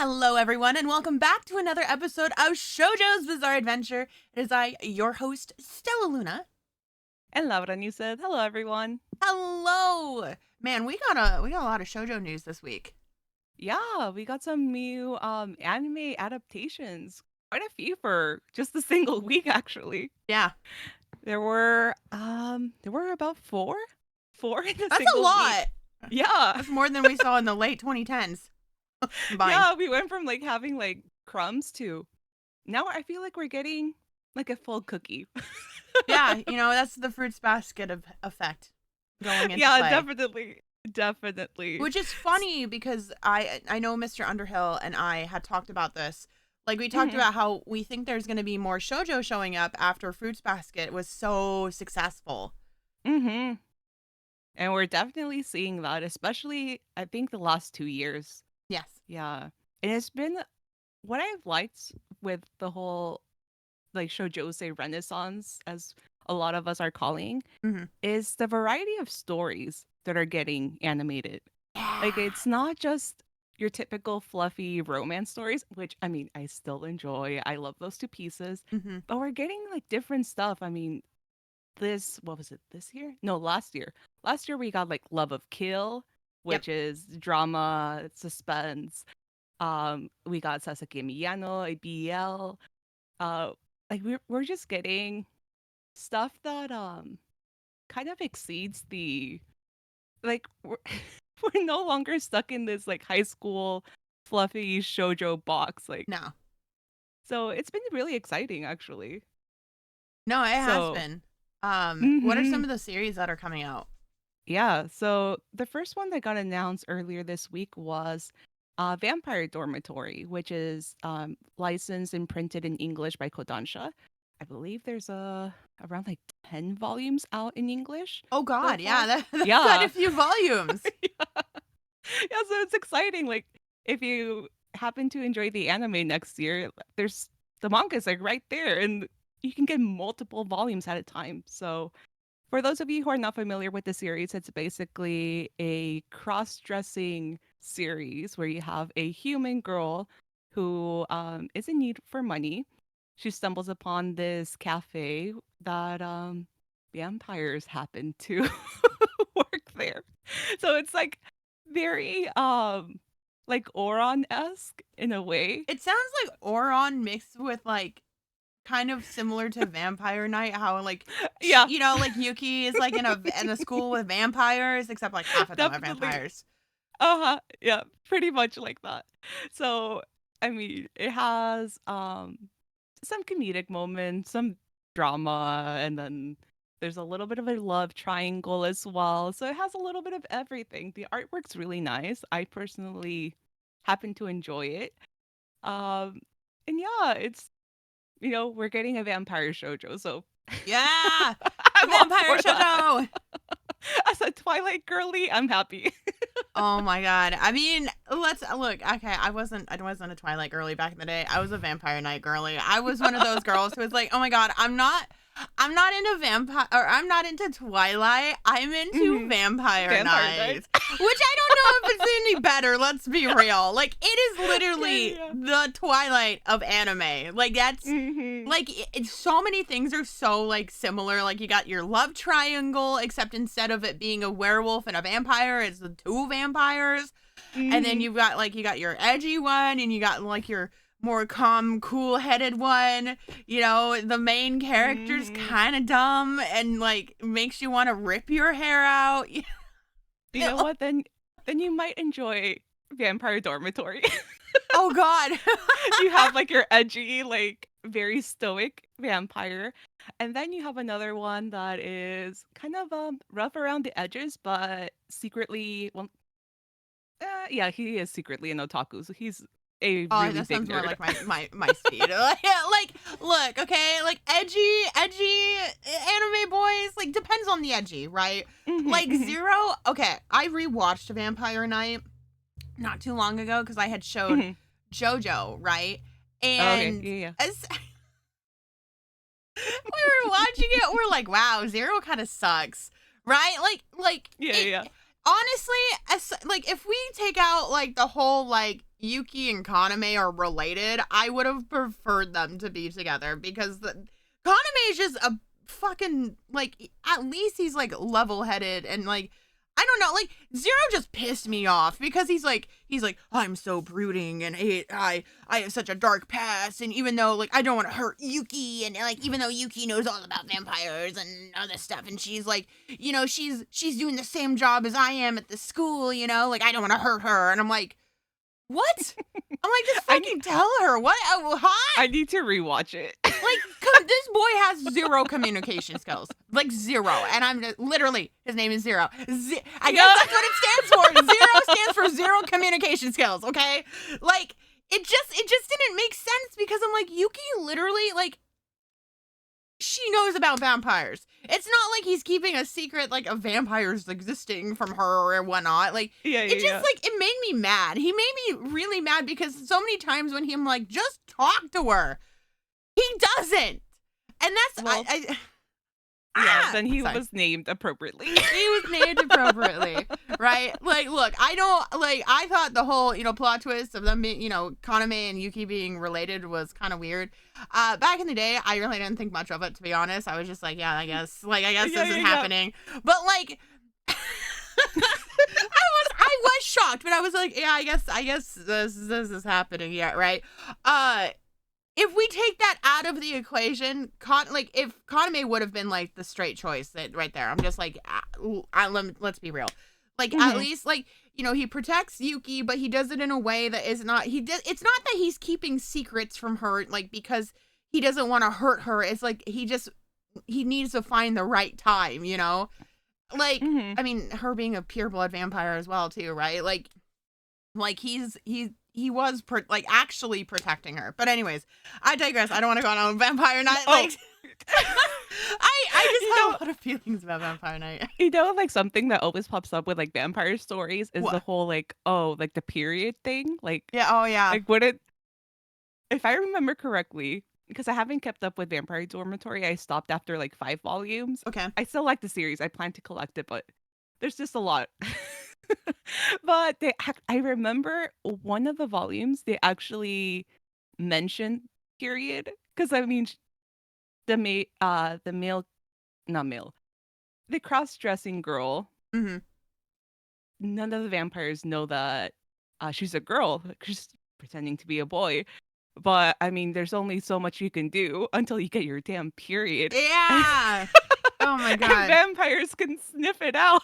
Hello, everyone, and welcome back to another episode of Shojo's Bizarre Adventure. It is I, your host, Stella Luna. And Laura said, hello, everyone. Hello, man. We got a lot of Shojo news this week. Yeah, we got some new anime adaptations. Quite a few for just a single week, actually. Yeah, There were about four in a that's a single lot. week. Yeah, That's more than we saw in the late 2010s. Combined. yeah, we went from like having like crumbs to now I feel like we're getting like a full cookie. Yeah, that's the fruits basket of effect going into Yeah, play. definitely. Which is funny because I know Mr. Underhill and I had talked about this. Like, we talked about how we think there's going to be more shoujo showing up after Fruits Basket was so successful. Mm-hmm. And we're definitely seeing that, especially I think the last 2 years. Yes. Yeah. And it's been what I've liked with the whole like shoujo renaissance, as a lot of us are calling, is the variety of stories that are getting animated. Yeah. Like, it's not just your typical fluffy romance stories, which I mean, I still enjoy. I love those two pieces. But we're getting like different stuff. I mean, what was it, this year? No, last year. Last year we got like Love of Kill, which is drama, suspense. We got Sasaki Miyano, a BL. Like we're just getting stuff that kind of exceeds the like we're no longer stuck in this like high school fluffy shoujo box, like. No. So it's been really exciting, actually. No, it has been. What are some of the series that are coming out? Yeah, so the first one that got announced earlier this week was Vampire Dormitory, which is licensed and printed in English by Kodansha. I believe there's around like 10 volumes out in English. Oh God, so yeah, that's quite a few volumes. Yeah, so it's exciting. Like, if you happen to enjoy the anime next year, there's the manga's like right there, and you can get multiple volumes at a time. So for those of you who are not familiar with the series, it's basically a cross-dressing series where you have a human girl who is in need for money. She stumbles upon this cafe that vampires happen to work there. So it's like very like Oron-esque in a way. It sounds like Oron mixed with like kind of similar to Vampire Night, how like Yeah, like Yuki is like in a school with vampires, except like half of them are definitely. vampires. Yeah, pretty much like that. So I mean, it has some comedic moments, some drama, and then there's a little bit of a love triangle as well. So it has a little bit of everything. The artwork's really nice. I personally happen to enjoy it. And yeah, it's we're getting a vampire shoujo, so Yeah, I'm all vampire for that. shoujo. As a Twilight girly, I'm happy. Oh my God. I mean, let's look. Okay, I wasn't a Twilight girly back in the day. I was a Vampire Night girly. I was one of those girls who was like, "Oh my God, I'm not into vampire, or I'm not into Twilight. I'm into Vampire Nights." Which I don't know if it's any better, let's be real. Like, it is literally the Twilight of anime. Like, that's like so many things are so like similar. Like, you got your love triangle, except instead of it being a werewolf and a vampire, it's the two vampires. And then you got your edgy one, and you got like your more calm, cool-headed one. The main character's kind of dumb and like makes you want to rip your hair out. You know what? Then you might enjoy Vampire Dormitory. Oh God. You have like your edgy, like very stoic vampire, and then you have another one that is kind of rough around the edges, but secretly, well, yeah, he is secretly an otaku, so he's a really that big sounds more nerd. like my speed. Like, look, okay, like edgy anime boys. Like, depends on the edgy, right? Like Zero. Okay, I rewatched Vampire Night not too long ago because I had showed Jojo, right? And yeah. as we were watching it, we're like, wow, Zero kind of sucks, right? Like Yeah. honestly, like if we take out like the whole like Yuki and Kaname are related, I would have preferred them to be together because Kaname is just a fucking like at least he's like level-headed and like I don't know, like Zero just pissed me off because he's like I'm so brooding and I have such a dark past, and even though like I don't want to hurt Yuki, and like even though Yuki knows all about vampires and other stuff, and she's like, you know, she's doing the same job as I am at the school, you know, like I don't want to hurt her, and I'm like, what? I'm like, just fucking tell her what? Huh? I need to rewatch it. Like, this boy has zero communication skills, like zero, and I'm literally his name is Zero. I guess that's what it stands for. Zero stands for zero communication skills. Okay, like it just didn't make sense because I'm like, Yuki literally like she knows about vampires. It's not like he's keeping a secret like of vampires existing from her or whatnot. Like it just like it made me mad. He made me really mad because so many times when him like just talk to her, he doesn't. And that's then he was named appropriately. He was named appropriately, right? Like, look, I thought the whole, you know, plot twist of them being, you know, Kaname and Yuki being related was kind of weird. Back in the day, I really didn't think much of it, to be honest. I was just like, yeah, I guess this is happening. But like, I was shocked, but I was like, yeah, I guess this is happening, yeah, right? If we take that out of the equation, if Kaname would have been like the straight choice right there, I'm just like, let's be real. Like at least like, you know, he protects Yuki, but he does it in a way that is not. It's not that he's keeping secrets from her, like because he doesn't want to hurt her. It's like he needs to find the right time, you know. Like I mean, her being a pureblood vampire as well too, right? Like he was actually protecting her. But anyways, I digress. I don't want to go on Vampire Night. Like, I just have a lot of feelings about Vampire Night. You know, like something that always pops up with like vampire stories is the whole like, like the period thing. Like, like if I remember correctly, because I haven't kept up with Vampire Dormitory, I stopped after like 5 volumes. Okay. I still like the series. I plan to collect it, but there's just a lot. But I remember one of the volumes they actually mentioned period, because I mean the cross-dressing girl. None of the vampires know that she's a girl. She's pretending to be a boy. But I mean, there's only so much you can do until you get your damn period. Yeah. Oh my god. And vampires can sniff it out.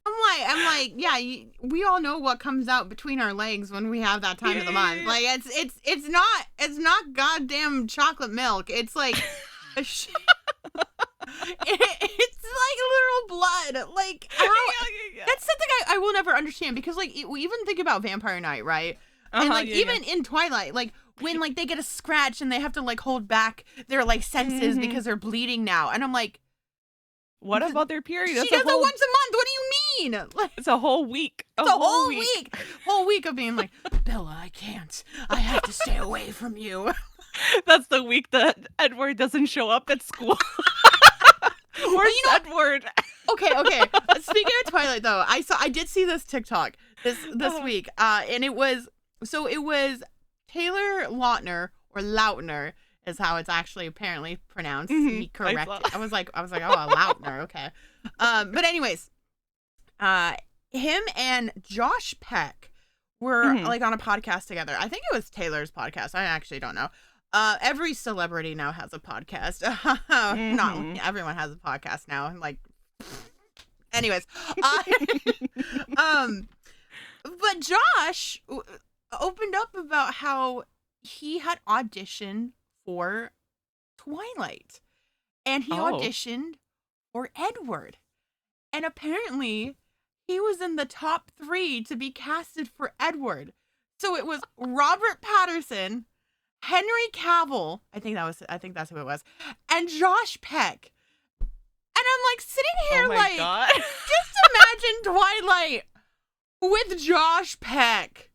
I'm like, yeah, we all know what comes out between our legs when we have that time of the month. Like it's not goddamn chocolate milk. It's like it's like literal blood. Like that's something I will never understand because like we even think about Vampire Night, right? And like even in Twilight, like when like they get a scratch and they have to like hold back their like senses because they're bleeding now, and I'm like, what about their period? She does it once a month. What do you mean? Like, it's a whole week. It's a whole week. Whole week of being like, Bella, I can't. I have to stay away from you. That's the week that Edward doesn't show up at school. Where's Edward? Okay. Speaking of Twilight, though, I did see this TikTok this week, and it was Taylor Lautner or Lautner is how it's actually apparently pronounced. He corrected. I was like, oh, Lautner, okay. But anyways, him and Josh Peck were like on a podcast together. I think it was Taylor's podcast. I actually don't know. Every celebrity now has a podcast. Not everyone has a podcast now. Like, anyways, but Josh opened up about how he had auditioned for Twilight, and he auditioned for Edward, and apparently he was in the top 3 to be casted for Edward. So it was Robert Pattinson, Henry Cavill, I think that's who it was, and Josh Peck. And I'm like sitting here like, God. Just imagine Twilight with Josh Peck.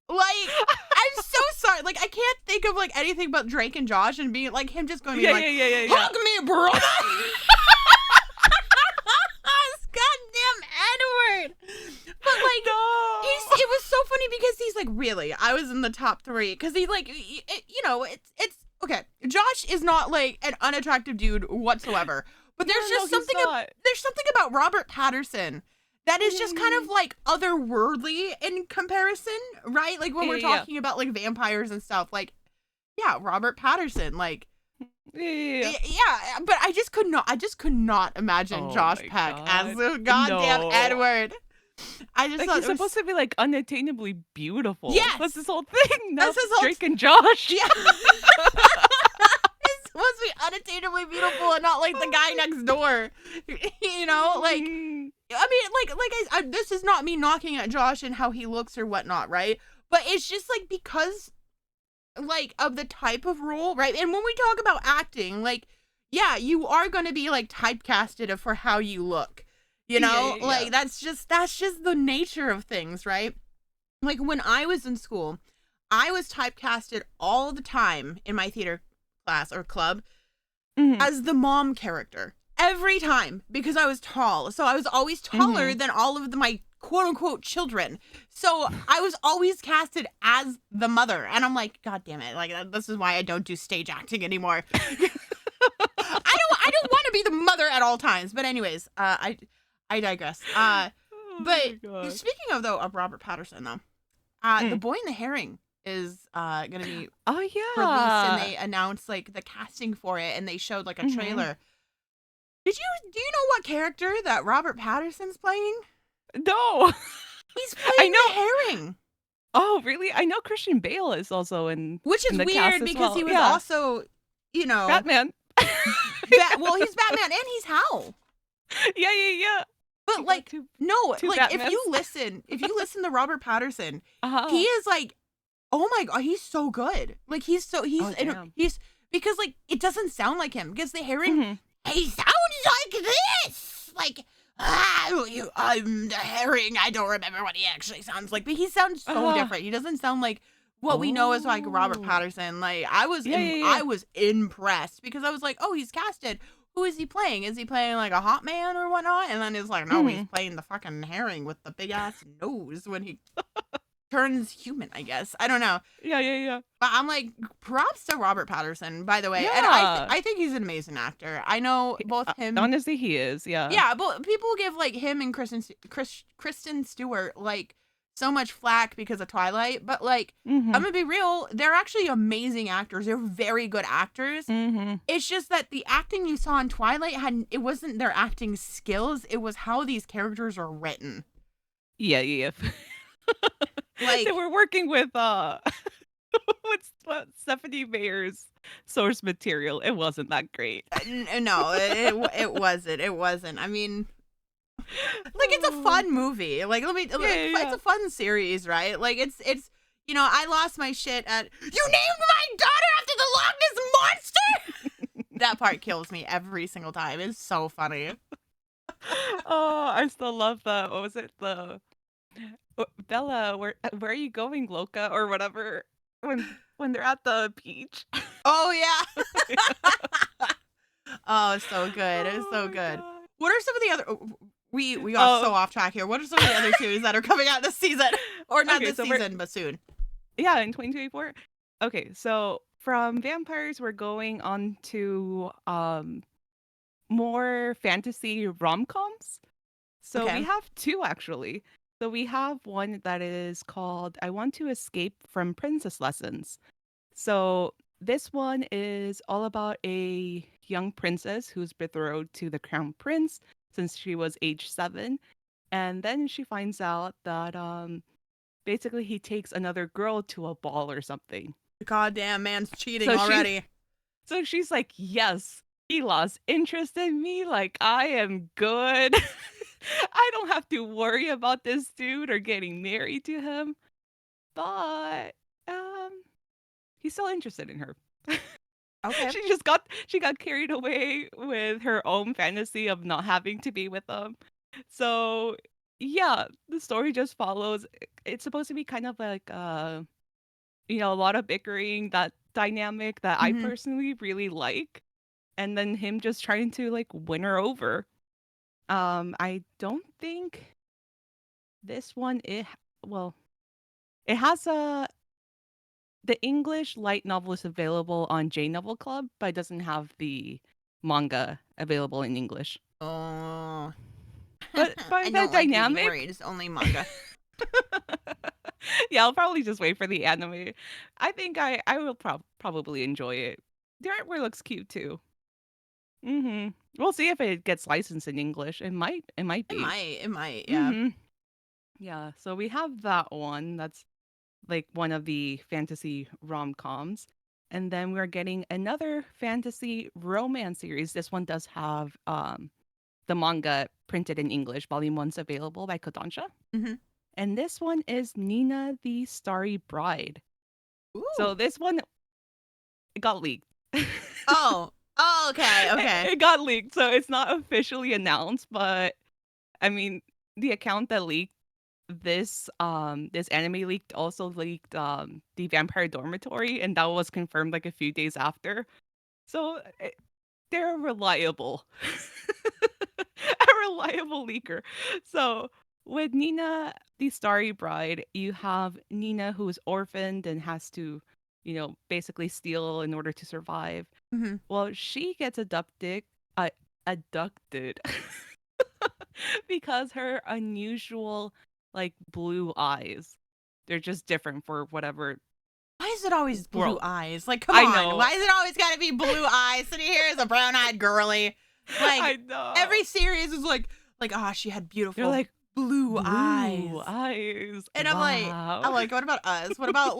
Like, I'm so sorry. Like, I can't think of like anything but Drake and Josh and being like him just going hug me, brother. Goddamn Edward. really. I was in the top 3 because he like, you know, it's okay. Josh is not like an unattractive dude whatsoever, but there's No, just he's something. not. There's something about Robert Patterson that is just kind Mhm. of like otherworldly in comparison, right? Like when we're Yeah. talking about like vampires and stuff. Like, yeah, Robert Patterson, like. Yeah. Yeah, but I just could not imagine Oh Josh my Peck as god. the goddamn No. Edward. I just Like thought he's it was supposed to be like unattainably beautiful. That's yes. his whole thing. Now That's his whole Drake and Josh. yeah. He's supposed to be unattainably beautiful and not like the guy next door. You know, like Mhm. I mean, this is not me knocking at Josh and how he looks or whatnot, right? But it's just like because like of the type of role, right? And when we talk about acting, like, yeah, you are going to be like typecasted for how you look, you know? Yeah. Like that's just the nature of things, right? Like when I was in school, I was typecasted all the time in my theater class or club Mhm. as the mom character every time because I was tall. So I was always taller than all of my quote unquote children. So I was always casted as the mother. And I'm like, God damn it. Like, this is why I don't do stage acting anymore. I don't want to be the mother at all times. But anyways, I digress. Oh But my god. speaking of though, of Robert Patterson though, The Boy in the Herring is gonna be Oh released, and yeah. they announced like the casting for it, and they showed like a Mhm. trailer. Do you know what character that Robert Patterson's playing? No. He's I playing know. the Herring, Oh, really? I know Christian Bale is also in which is the cast weird as because well. he was Yeah. also, you know, Batman. well, he's Batman and he's Hal. Yeah. But You got like, no, two like if you Batmans. listen to Robert Patterson, Uh-huh. he is like, oh my god, he's so good. Like he's Oh, damn. he's because like it doesn't sound like him because the Herring. Mhm. He sounds like this. Like, I'm the Herring. I don't remember what he actually sounds like, but he sounds so different. He doesn't sound like what we know as like Robert Oh. Patterson. Like, Yeah. I was impressed because I was like, oh, he's casted. Who is he playing? Is he playing like a hot man or whatnot? And then it's like, no, he's playing the fucking Herring with the big ass nose when he turns human, I guess. I don't know. Yeah. But I'm like, props to Robert Patterson, by the way. And Yeah. I think he's an amazing actor. I know both him. Honestly, he is. Yeah. Yeah, but people give like him and Kristen Stewart like so much flack because of Twilight. But like, Mhm. I'm gonna be real, they're actually amazing actors. They're very good actors. Mhm. It's just that the acting you saw in Twilight it wasn't their acting skills. It was how these characters are written. Yeah. Like They were working with what Stephanie Meyer's source material. It wasn't that great. no, it wasn't. It wasn't. I mean, like it's a fun movie. Like it's a fun series, right? Like it's you know, I lost my shit at you named my daughter after the Loch Ness monster. That part kills me every single time. It's so funny. Oh, I still love the what was it? The Bella, where are you going, Loca, or whatever when they're at the beach. Oh yeah. Oh, it's so good. It's Oh so my good. god. What are some of the other we got so Oh, off track here. What are some of the other series that are coming out this season? Or not okay, this so season, but soon. yeah, in 2024. Okay, so from vampires, we're going on to more fantasy rom-coms. So Okay. we have two actually. So we have one that is called I Want to Escape from Princess Lessons. So this one is all about a young princess who's betrothed to the crown prince since she was age 7. And then she finds out that basically he takes another girl to a ball or something. Goddamn man's cheating So already. she's like, "Yes, he lost interest in me. Like I am good. I don't have to worry about this dude or getting married to him." But he's still interested in her. Okay. She got carried away with her own fantasy of not having to be with him. So yeah, the story just follows. It's supposed to be kind of like a lot of bickering, that dynamic that I Mhm. personally really like, and then him just trying to like win her over. I don't think this one well, It has the English light novel is available on J Novel Club, but it doesn't have the manga available in English. Oh, But I the don't like reading where dynamic, it's only manga. yeah, I'll probably just wait for the anime. I think I will probably enjoy it. The artwork looks cute too. We'll see if it gets licensed in English. It might be. It might, yeah. Mm-hmm. Yeah, so we have that one. That's like one of the fantasy rom-coms. And then we're getting another fantasy romance series. This one does have the manga printed in English. Volume 1's available by Kodansha. Mm-hmm. And this one is Nina the Starry Bride. Ooh. So this one, it got leaked. Oh. Oh, okay, okay. It got leaked, so it's not officially announced, but I mean, the account that leaked this anime also leaked the Vampire Dormitory, and that was confirmed like a few days after. So they're reliable. A reliable leaker. So with Nina the Starry Bride, you have Nina who is orphaned and has to, basically steal in order to survive. Mm-hmm. Well, she gets abducted because her unusual like blue eyes. They're just different for whatever Why is it always blue world. eyes? Like, come I on. know. Why is it always got to be blue eyes? Sitting here as a brown-eyed girly. Like, I know. every series is like, she had beautiful They're like blue eyes. eyes. And wow. I'm like, what about us? What about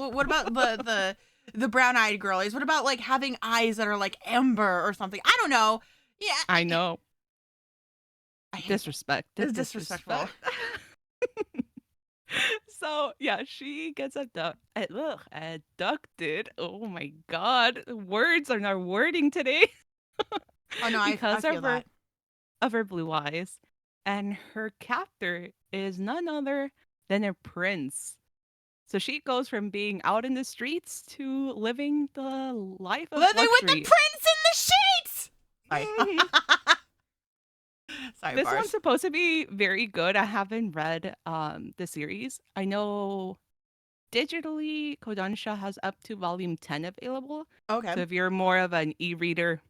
the brown-eyed girlies? What about like having eyes that are like amber or something? I don't know. Yeah. I know. I hate Disrespect. It's disrespectful. So yeah, she gets abducted. Oh my god, words are not wording today. Oh no, I because feel that. of her blue eyes, and her captor is none other than a prince. So she goes from being out in the streets to living the life of Living with the luxury. prince in the sheets. Sorry. Mhm. Sorry, This bars. one's supposed to be very good. I haven't read the series. I know digitally Kodansha has up to volume 10 available. Okay. So if you're more of an e-reader,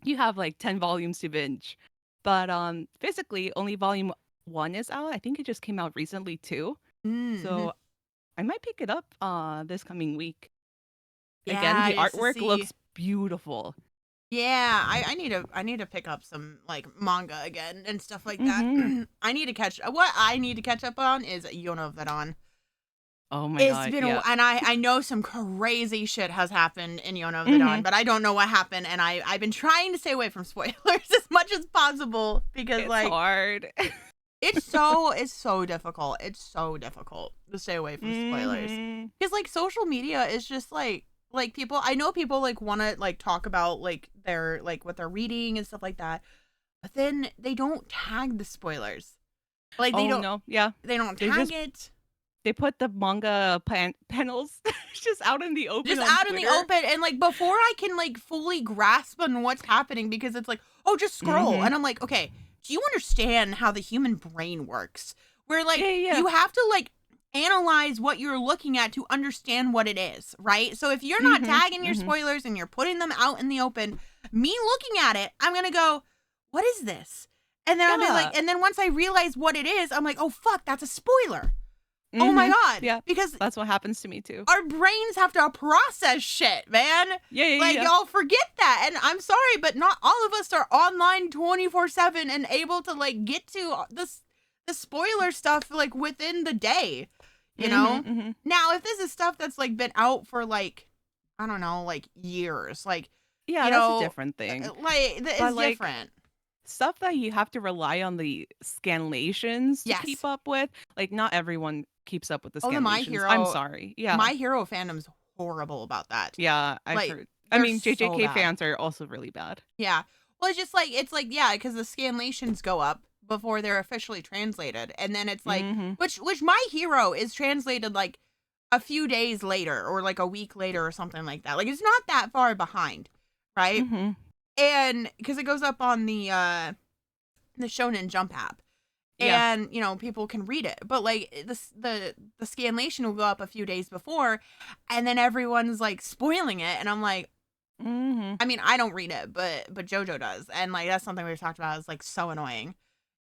you have like 10 volumes to binge. But physically only volume 1 is out. I think it just came out recently too. Mm-hmm. So I might pick it up this coming week. Yeah, Again, the just to artwork see. looks beautiful. Yeah, I need to pick up some like manga again and stuff like that. Mhm. I need to catch what I need to catch up on is Yono Vedon. Oh my It's god. been Yeah. and I know some crazy shit has happened in Yono Vedon, Mhm. but I don't know what happened, and I've been trying to stay away from spoilers as much as possible because It's like hard. it's so difficult. It's so difficult to stay away from spoilers. Mhm. Because like social media is just like people, I know people like want to like talk about like their like what they're reading and stuff like that, but then they don't tag the spoilers. Like they don't No. Yeah. they don't They tag just it. They put the manga panels just out in the open Just on out in Twitter. the open, and like before I can like fully grasp on what's happening, because it's like, oh, just scroll. Mhm. And I'm like, okay, do you understand how the human brain works? Where like Yeah. you have to like analyze what you're looking at to understand what it is, right? So if you're not tagging your spoilers and you're putting them out in the open, me looking at it, I'm gonna go, what is this? And then I'll be like, and then once I realize what it is, I'm like, oh fuck, that's a spoiler. Oh my god. Yeah. Because That's what happens to me too. our brains have to process shit, man. Yeah. Like, y'all forget that. And I'm sorry, but not all of us are online 24/7 and able to like get to the spoiler stuff like within the day. You know? Now, if this is stuff that's like been out for like, I don't know, like years, like, Yeah, you that's know, a different thing. Like, it's like, different. Stuff that you have to rely on the scanlations to keep up with. Like, not everyone keeps up with the Oh, the My scanlations. Hero. I'm sorry. Yeah. My Hero fandom's horrible about that. Yeah, I've Like, heard. I they're mean, so JJK bad. fans are also really bad. Yeah. Well, it's like, yeah, because the scanlations go up before they're officially translated. And then it's like, which My Hero is translated like a few days later or like a week later or something like that. Like, it's not that far behind, right? And because it goes up on the Shonen Jump app. Yeah. and people can read it. But like the scanlation will go up a few days before, and then everyone's like spoiling it, and I'm like, Mhm. I mean, I don't read it, but Jojo does, and like that's something we've talked about is like so annoying.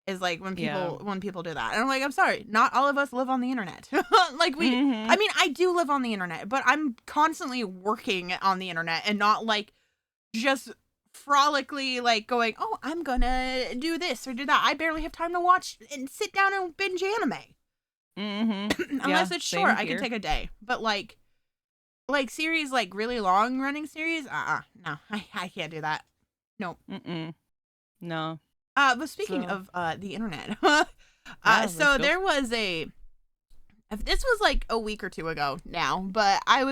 Is like when Yeah. people do that, and I'm like, I'm sorry, not all of us live on the internet. Like I Mhm. mean, I do live on the internet, but I'm constantly working on the internet and not like just frolically like going, oh, I'm gonna do this or do that. I barely have time to watch and sit down and binge anime. Mhm. Unless Yeah, it's short, same I can here. take a day. But like series, like really long running series, no, I can't do that. Nope. Mm-mm. No. But speaking So, of the internet, yeah, let's so go. there was this was like a week or two ago now, but I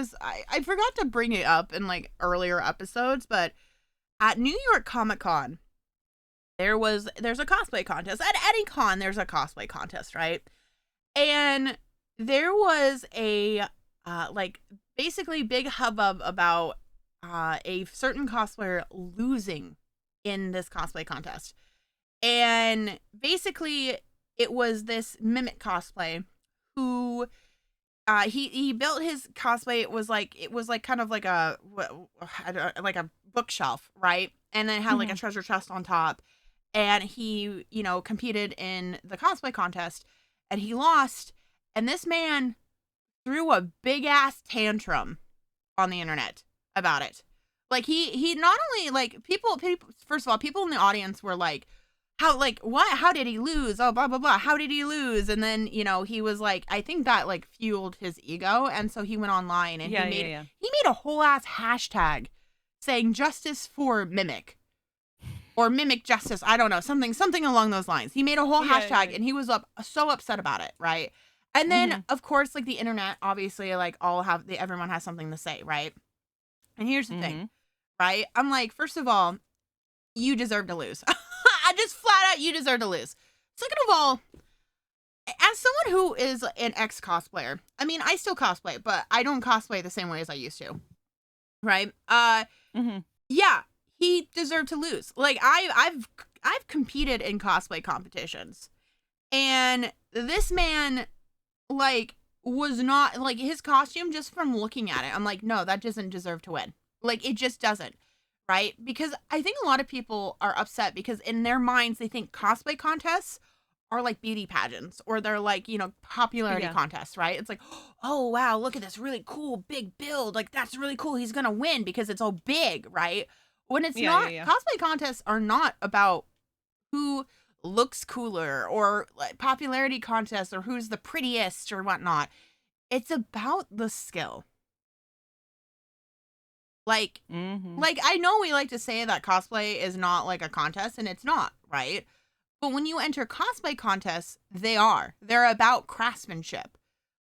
forgot to bring it up in like earlier episodes, but at New York Comic Con, there's a cosplay contest. At any con, there's a cosplay contest, right? And there was a like basically big hubbub about a certain cosplayer losing in this cosplay contest. And basically it was this mimic cosplay who he built his cosplay. It was like kind of like like a bookshelf, right? And then it had like a Mhm. treasure chest on top. And he, competed in the cosplay contest and he lost. And this man threw a big ass tantrum on the internet about it. Like he not only like people first of all, people in the audience were like, how, like, what, how did he lose, oh blah blah blah, how did he lose? And then he was like, I think that like fueled his ego, and so he went online and Yeah, yeah, yeah. he made a whole ass hashtag saying justice for mimic or mimic justice, I don't know, something along those lines. He made a whole Yeah, yeah. hashtag and he was so upset about it, right? And then Mhm. of course like the internet obviously like everyone has something to say, right? And here's the thing, Mhm. right? I'm like, first of all, you deserve to lose. I just flat out, you deserve to lose. Second of all, as someone who is an ex cosplayer, I mean, I still cosplay, but I don't cosplay the same way as I used to, right? Mhm. Yeah, he deserved to lose. Like I've competed in cosplay competitions, and this man like was not like his costume just from looking at it. I'm like, no, that doesn't deserve to win. Like it just doesn't. Right? Because I think a lot of people are upset because in their minds they think cosplay contests are like beauty pageants or they're like, popularity Yeah. contests, right? It's like, oh wow, look at this really cool big build. Like that's really cool. He's gonna win because it's so big, right? When it's Yeah, yeah, not, yeah. cosplay contests are not about who looks cooler or like popularity contests or who's the prettiest or whatnot. It's about the skill. Like Mhm. like I know we like to say that cosplay is not like a contest and it's not, right? But when you enter cosplay contests, they are. They're about craftsmanship.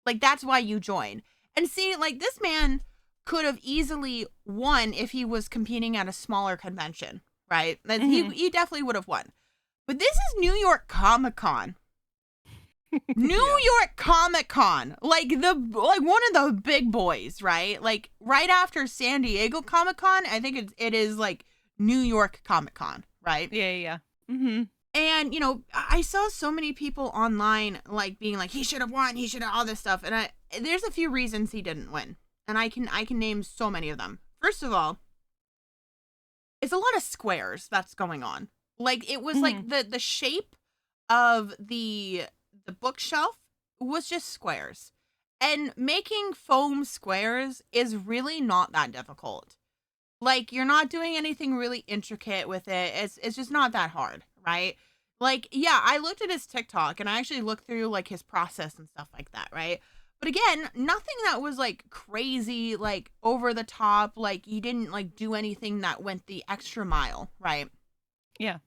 Like that's why you join. And see, like this man could have easily won if he was competing at a smaller convention, right? Mhm. He definitely would have won. But this is New York Comic Con. New Yeah. York Comic Con, like one of the big boys, right? Like right after San Diego Comic Con, I think it is like New York Comic Con, right? Yeah, yeah, yeah. Mhm. And I saw so many people online like being like he should have won, he should have all this stuff, and there's a few reasons he didn't win, and I can name so many of them. First of all, it's a lot of squares that's going on. Like it was Mhm. like the shape of the bookshelf was just squares. And making foam squares is really not that difficult. Like you're not doing anything really intricate with it. It's just not that hard, right? Like yeah, I looked at his TikTok and I actually looked through like his process and stuff like that, right? But again, nothing that was like crazy, like over the top, like he didn't like do anything that went the extra mile, right? Yeah.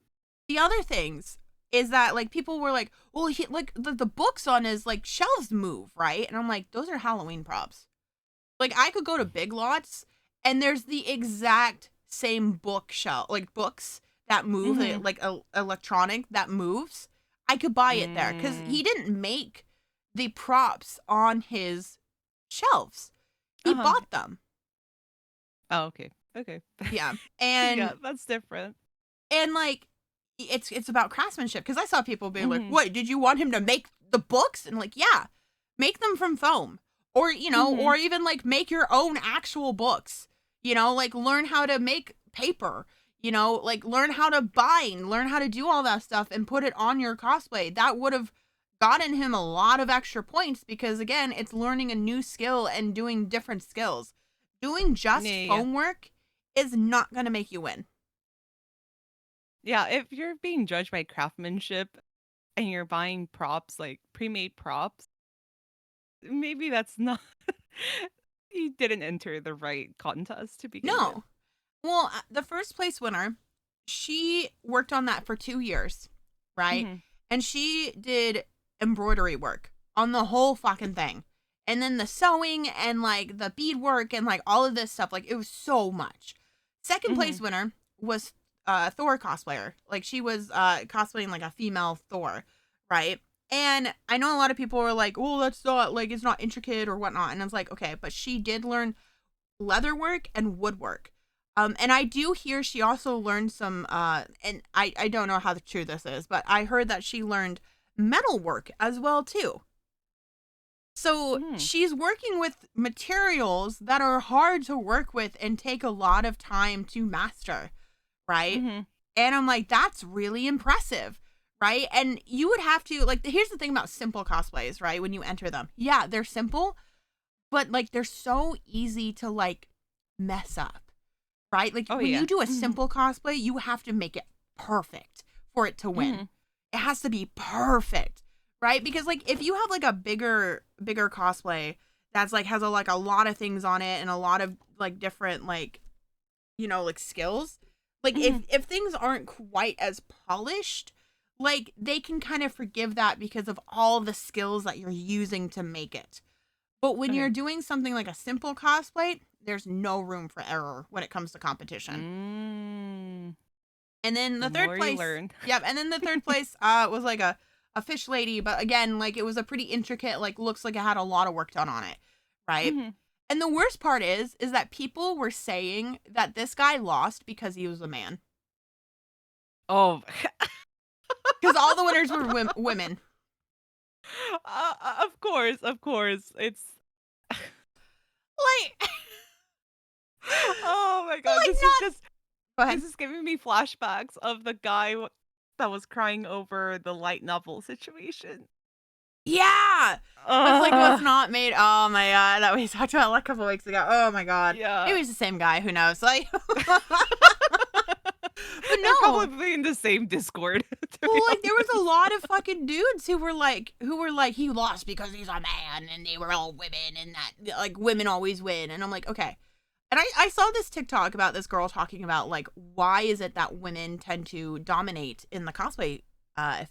The other things is that like people were like, well, he like the books on his like shelves move, right? And I'm like, those are Halloween props. Like I could go to Big Lots and there's the exact same bookshelf, like books that move, Mhm. like a electronic that moves. I could buy it there because Mm. he didn't make the props on his shelves. He Uh-huh. bought them. Oh, okay. Okay. Yeah. Yeah, that's different. And like it's about craftsmanship. Because I saw people be like, Mhm. "What? Did you want him to make the books?" And like, yeah, make them from foam, or or Mhm. even like make your own actual books. Like learn how to make paper. Like learn how to bind, learn how to do all that stuff, and put it on your cosplay. That would have gotten him a lot of extra points because again, it's learning a new skill and doing different skills. Doing Yeah, just yeah, yeah. foam work is not gonna make you win. Yeah, if you're being judged by craftsmanship and you're buying props, like pre-made props, maybe that's not you didn't enter the right contest to begin with. No. Well, the first place winner, she worked on that for 2 years, right? Mhm. And she did embroidery work on the whole fucking thing. And then the sewing and like the beadwork and like all of this stuff, like it was so much. Second place Mhm. winner was Thor cosplayer. Like she was cosplaying like a female Thor, right? And I know a lot of people were like, "Oh, that's not like it's not intricate or whatnot." And I was like, "Okay," but she did learn leather work and woodwork. And I do hear she also learned some and I don't know how true this is, but I heard that she learned metal work as well too. So Mhm. she's working with materials that are hard to work with and take a lot of time to master, right? Mhm. And I'm like, that's really impressive, right? And you would have to like here's the thing about simple cosplays, right? When you enter them. Yeah, they're simple, but like they're so easy to like mess up, right? Like Oh when you yeah. do a Mhm. simple cosplay, you have to make it perfect for it to win. Mhm. It has to be perfect, right? Because like if you have like a bigger cosplay that's like has like a lot of things on it and a lot of like different like like skills, like Mhm. if things aren't quite as polished, like they can kind of forgive that because of all the skills that you're using to make it. But when you're Okay. doing something like a simple cosplay, there's no room for error when it comes to competition. Mm. And then The the third more you place, learn. yep. And then the third place was like a fish lady, but again, like it was a pretty intricate, like looks like it had a lot of work done on it, right? Mhm. And the worst part is that people were saying that this guy lost because he was a man, Oh. because all the winners were women. Of course, of course. It's Like, oh my god, like not. Go this ahead. is giving me flashbacks of the guy that was crying over the light novel situation. Yeah. Was Uh, not made. Oh my god, that we talked about like a couple weeks ago. Oh my god, yeah. maybe it's the same guy. Who knows? Like, but They're no. probably in the same Discord, to Well, be like there was a honest. lot of fucking dudes who were like he lost because he's a man, and they were all women, and that like women always win, and I'm like okay. And I saw this TikTok about this girl talking about like why is it that women tend to dominate in the cosplay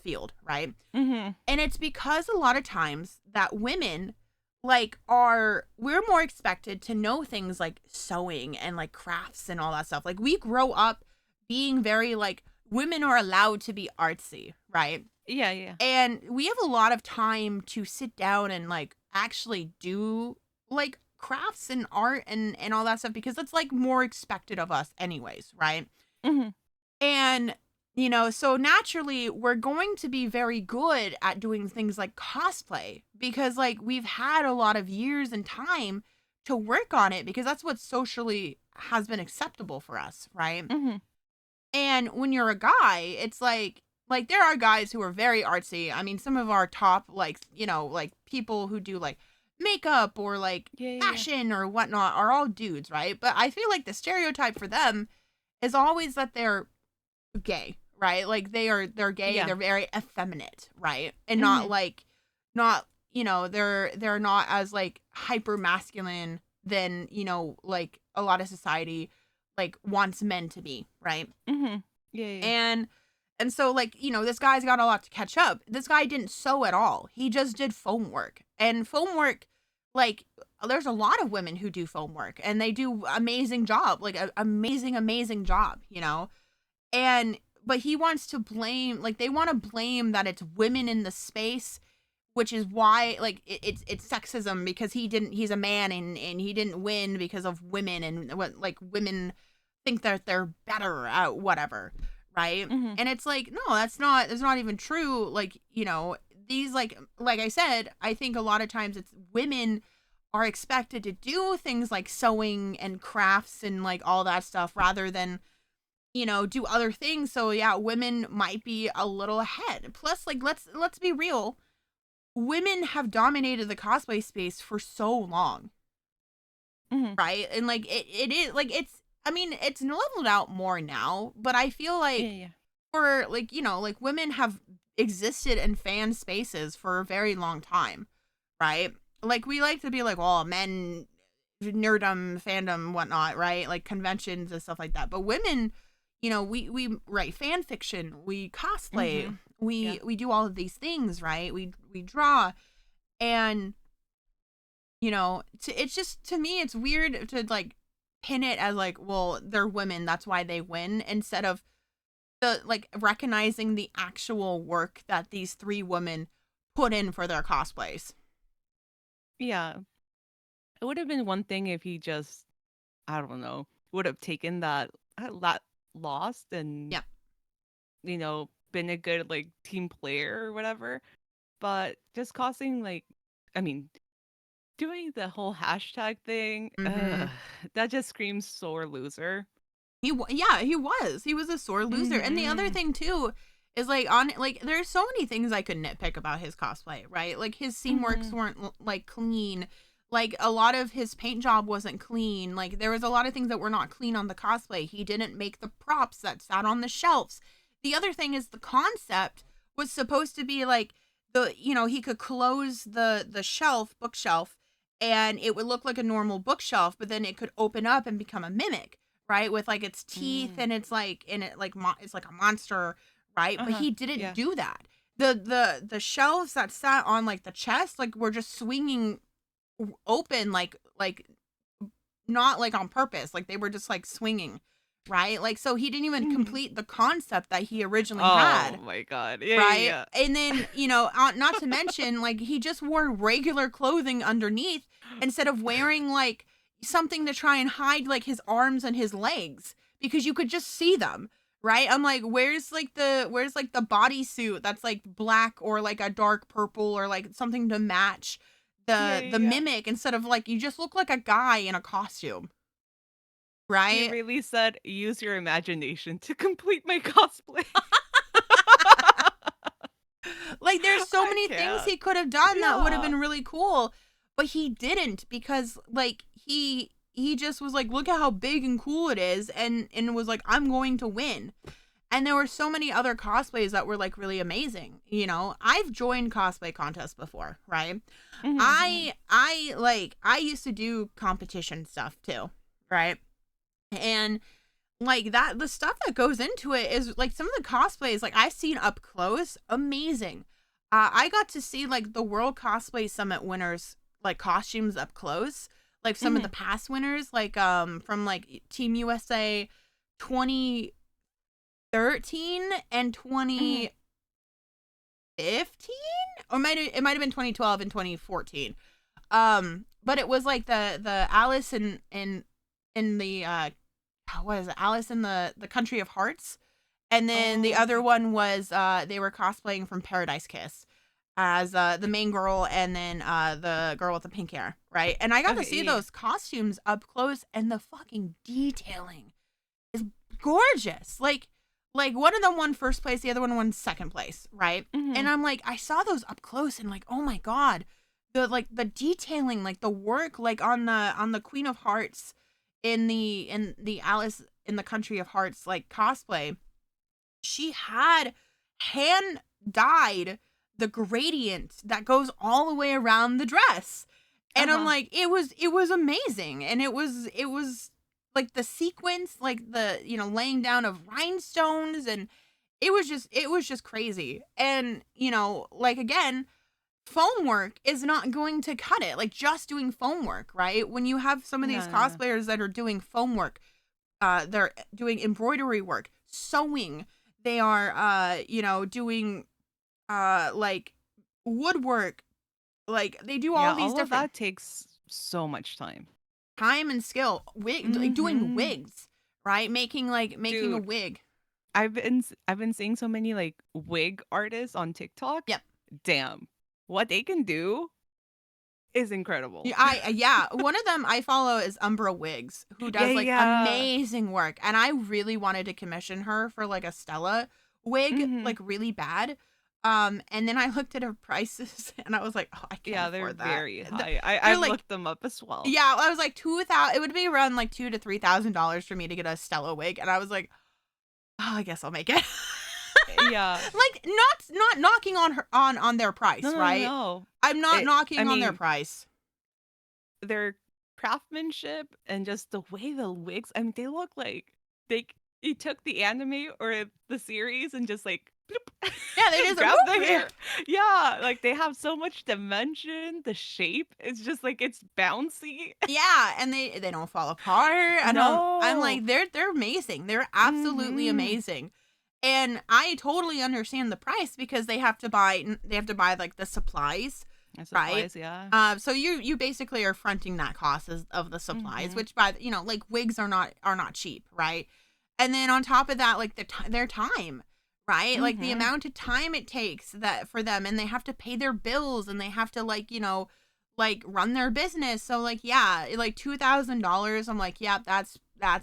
field, right? Mhm. And it's because a lot of times that women like we're more expected to know things like sewing and like crafts and all that stuff. Like we grow up being very like women are allowed to be artsy, right? Yeah, yeah. And we have a lot of time to sit down and like actually do like crafts and art and all that stuff because that's like more expected of us anyways, right? Mhm. And, so naturally, we're going to be very good at doing things like cosplay because, like, we've had a lot of years and time to work on it because that's what socially has been acceptable for us, right? Mhm. And when you're a guy, it's like there are guys who are very artsy. I mean, some of our top, like, like people who do like makeup or like Yeah, yeah, yeah. fashion or whatnot are all dudes, right? But I feel like the stereotype for them is always that they're gay, right? Like they're gay, Yeah. they're very effeminate, right? And not Mhm. like not, they're not as like hyper masculine than, like a lot of society like wants men to be, right? Mhm. Yeah, yeah, yeah. And so like, this guy's got a lot to catch up. This guy didn't sew at all. He just did foam work. And foam work like there's a lot of women who do foam work and they do amazing job, like a amazing job, and but he wants to blame like they want to blame that it's women in the space, which is why like it's sexism because he's a man and he didn't win because of women and what like women think that they're better at whatever, right? Mhm. And it's like, no, that's not even true. Like, these, like I said, I think a lot of times it's women are expected to do things like sewing and crafts and like all that stuff rather than, do other things. So yeah, women might be a little ahead. Plus, like, let's be real. Women have dominated the cosplay space for so long, Mhm. right? And like it is like I mean, it's leveled out more now, but I feel Yeah, like yeah. for like, like women have existed in fan spaces for a very long time, right? Like we like to be like, well, men nerdum, fandom, whatnot, right? Like conventions and stuff like that. But women, we write fan fiction, we cosplay, Mhm. Yeah. we do all of these things, right? We draw, and it's just, to me, it's weird to like pin it as like, well, they're women, that's why they win, instead of the like recognizing the actual work that these three women put in for their cosplays. Yeah. It would have been one thing if he just, I don't know, would have taken that lost and, Yeah. been a good like team player or whatever. But just causing like, I mean, doing the whole hashtag thing, Mm-hmm. that just screams sore loser. Yeah, he was a sore loser. And the other Mhm. thing too is like, on like there's so many things I could nitpick about his cosplay, right? Like his seam works Mhm. weren't like clean. Like a lot of his paint job wasn't clean. Like there was a lot of things that were not clean on the cosplay. He didn't make the props that sat on the shelves. The other thing is the concept was supposed to be like he could close the bookshelf, and it would look like a normal bookshelf, but then it could open up and become a mimic, right? With like its teeth, Mm. and it's like, it's like a monster, right? But Uh-huh. he didn't Yeah. do that. The shelves that sat on like the chest like were just swinging open, like not like on purpose, like they were just like swinging, right? Like, so he didn't even Mhm. complete the concept that he originally Oh had, my god. Yeah, yeah, right? yeah. And then, not to mention, like, he just wore regular clothing underneath instead of wearing like something to try and hide like his arms and his legs, because you could just see them, right? I'm like, where's like the bodysuit that's like black or like a dark purple or like something to match Yeah, the yeah, yeah. mimic, instead of like, you just look like a guy in a costume, He right? really said, "Use your imagination to complete my cosplay." Like there's so I many things can't. he could have done that would have Yeah. been really cool, but he didn't, because like he just was like, look at how big and cool it is, and was like, I'm going to win. And there were so many other cosplays that were like really amazing. I've joined cosplay contests before, right? Mhm, mhm. I used to do competition stuff too, right? And like that, the stuff that goes into it is like, some of the cosplays like I've seen up close, amazing. I got to see like the World Cosplay Summit winners like costumes up close, like some of the Mhm, past winners, like from like Team USA 2013 and mhm. 2015, or it might have been 2012 and 2014. But it was like the Alice in the what is it? Alice in the Country of Hearts. And then the Oh, other okay. one was they were cosplaying from Paradise Kiss as the main girl, and then the girl with the pink hair, right? And I got to Okay, see yeah, yeah. those costumes up close, and the fucking detailing is gorgeous. Like one of them won first place, the other one won second place, right? And Mhm. I'm like, I saw those up close, and like, oh my god, the detailing, like the work, like on the Queen of Hearts in the Alice in the Country of Hearts like cosplay, she had hand dyed the gradient that goes all the way around the dress. And I'm Uh-huh. like, it was amazing. And it was like the sequence, like the, laying down of rhinestones, and it was just crazy. And, like, again, foam work is not going to cut it. Like, just doing foam work, right? When you have some of No, these no, no. cosplayers that are doing foam work, they're doing embroidery work, sewing, they are doing like woodwork, like they do Yeah, all these all of different that takes so much time. time and skill, like doing Mhm. wigs, right? Making a Dude, wig. I've been seeing so many like wig artists on TikTok. Yep. Damn, what they can do is Yeah, incredible. one of them I follow is Umbra Wigs, who Yeah, does like yeah. amazing work, and I really wanted to commission her for like a Stella wig, Hmm. like really bad. And then I looked at her prices, and I was like, oh, I can't Yeah, they're afford that. very high. They're I've like, looked them up as well. yeah, I was like 2,000. It would be around like $2,000 to $3,000 for me to get a Stella wig, and I was like, oh, I guess I'll make it. Yeah. Like not knocking on her on their No, price, no, right? no. I'm not I knocking on their mean, price. their craftsmanship and just the way the wigs, I mean, they look like they you took the anime or the series and just like bloop, Yeah, they just grab the whoop, yeah. hair. Yeah, like they have so much dimension. The shape is just like it's bouncy. Yeah, and they don't fall apart. I'm No. like they're amazing. They're absolutely Mhm. amazing. And I totally understand the price because they have to buy like the supplies, That right? supplies, yeah. So you basically are fronting that cost of the supplies, Mhm. which like wigs are not cheap, right? And then on top of that, like their time, right? Like the Mhm. amount of time it takes that for them, and they have to pay their bills, and they have to like run their business. So like yeah, like $2,000. I'm like yeah, that's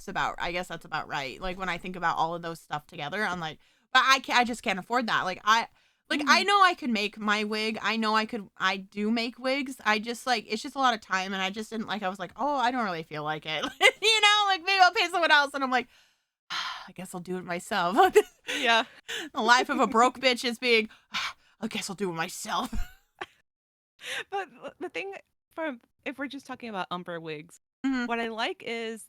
about. I guess that's about right. Like when I think about all of those stuff together, I'm like, but I just can't afford that. I Mhm. know I could make my wig. I know I do make wigs. I just like it's just a lot of time, and I just didn't like. I was like, oh, I don't really feel like it. Like maybe I'll pay someone else, and I'm like, I guess I'll do it myself. Yeah. The life of a broke bitch is being, I guess I'll do it myself. But the thing from if we're just talking about umber wigs, Mhm. what I like is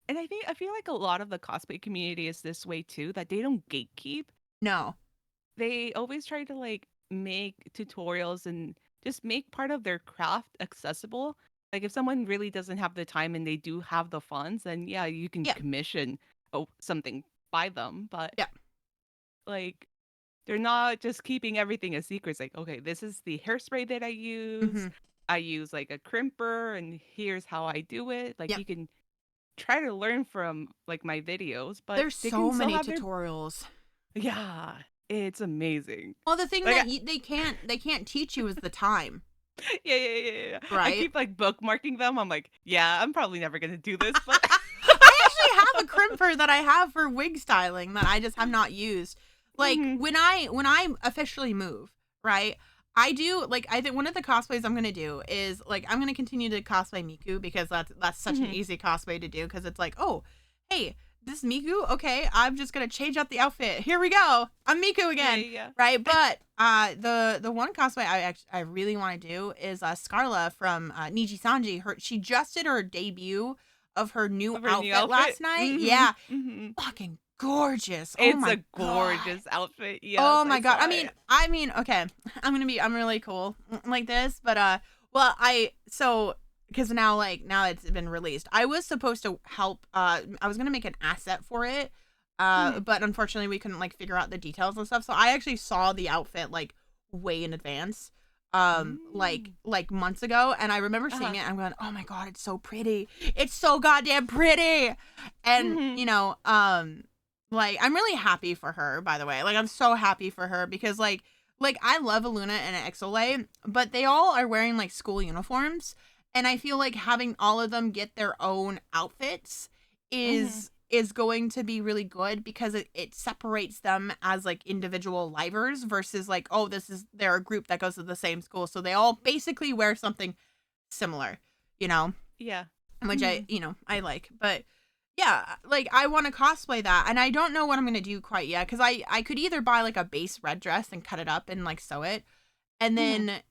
and I feel like a lot of the cosplay community is this way too, that they don't gatekeep. No. They always try to like make tutorials and just make part of their craft accessible. Like if someone really doesn't have the time and they do have the funds, then yeah, you can Yeah. commission something by them. But Yeah. like they're not just keeping everything a secret. It's like, okay, this is the hairspray that I use. Hmm. I use like a crimper and here's how I do it. Like Yeah. you can try to learn from like my videos, but There's they can so still many have their tutorials. yeah, it's amazing. Well, the thing Like that they can't teach you is the time, yeah, yeah, yeah, yeah, yeah. I right? keep like bookmarking them. I'm like, yeah, I'm probably never gonna do this, but I actually have a crimper that I have for wig styling that I just have not used. Like Mhm, when I officially move, right? I do like I think one of the cosplays I'm gonna do is like I'm gonna continue to cosplay Miku because that's such an mhm. easy cosplay to do because it's like oh hey this is Miku, okay, I'm just gonna change out the outfit, here we go, I'm Miku Yeah, again, yeah, right? But the one cosplay I really want to do is Scarla from Niji Sanji. She just did her debut of her new of her new outfit outfit. last night. Mhm, Yeah, mhm. fucking gorgeous. Oh It's my a god. gorgeous outfit. Yes, Oh I my god. saw it. Okay. I'm really cool like this, but well, cuz now it's been released. I was supposed to help I was going to make an asset for it. Mhm, But unfortunately we couldn't like figure out the details and stuff. So I actually saw the outfit like way in advance. mm. Like months ago, and I remember seeing Uh-huh. it and I'm going, "Oh my god, it's so pretty. It's so goddamn pretty." And, Mhm. like I'm really happy for her, by the way. Like I'm so happy for her because like I love Aluna and Exole, but they all are wearing like school uniforms, and I feel like having all of them get their own outfits Mhm. is going to be really good because it separates them as like individual livers versus like oh they're a group that goes to the same school, so they all basically wear something similar, you know, Yeah. which Mhm. I like. But yeah, like I want to cosplay that, and I don't know what I'm gonna do quite yet because I could either buy like a base red dress and cut it up and like sew it, and Mhm.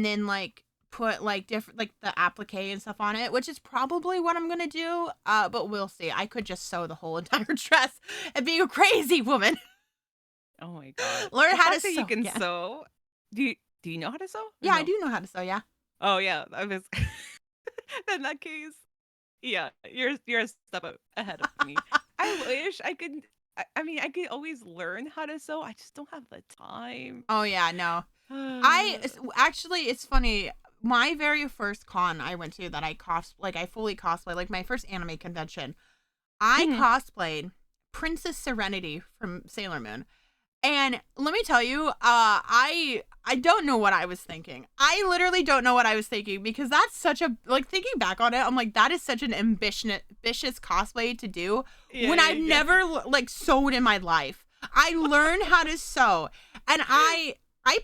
then like put like different like the applique and stuff on it, which is probably what I'm gonna do. But we'll see. I could just sew the whole entire dress and be a crazy woman. Oh my god. Learn The how to fact that you sew can again. sew. Do you know how to sew or Yeah, I no? do know how to sew. Yeah. Oh yeah, I was in that case. Yeah, you're a step ahead of me. I wish I could I mean, I could always learn how to sew. I just don't have the time. Oh yeah, no. Actually, it's funny. My very first con I went to that I fully cosplay, like my first anime convention, I Mhm. cosplayed Princess Serenity from Sailor Moon. And let me tell you, I don't know what I was thinking. I literally don't know what I was thinking, because that's such a, like, thinking back on it, I'm like, that is such an ambitious cosplay to do when I've never like sewed in my life. I learned how to sew, and I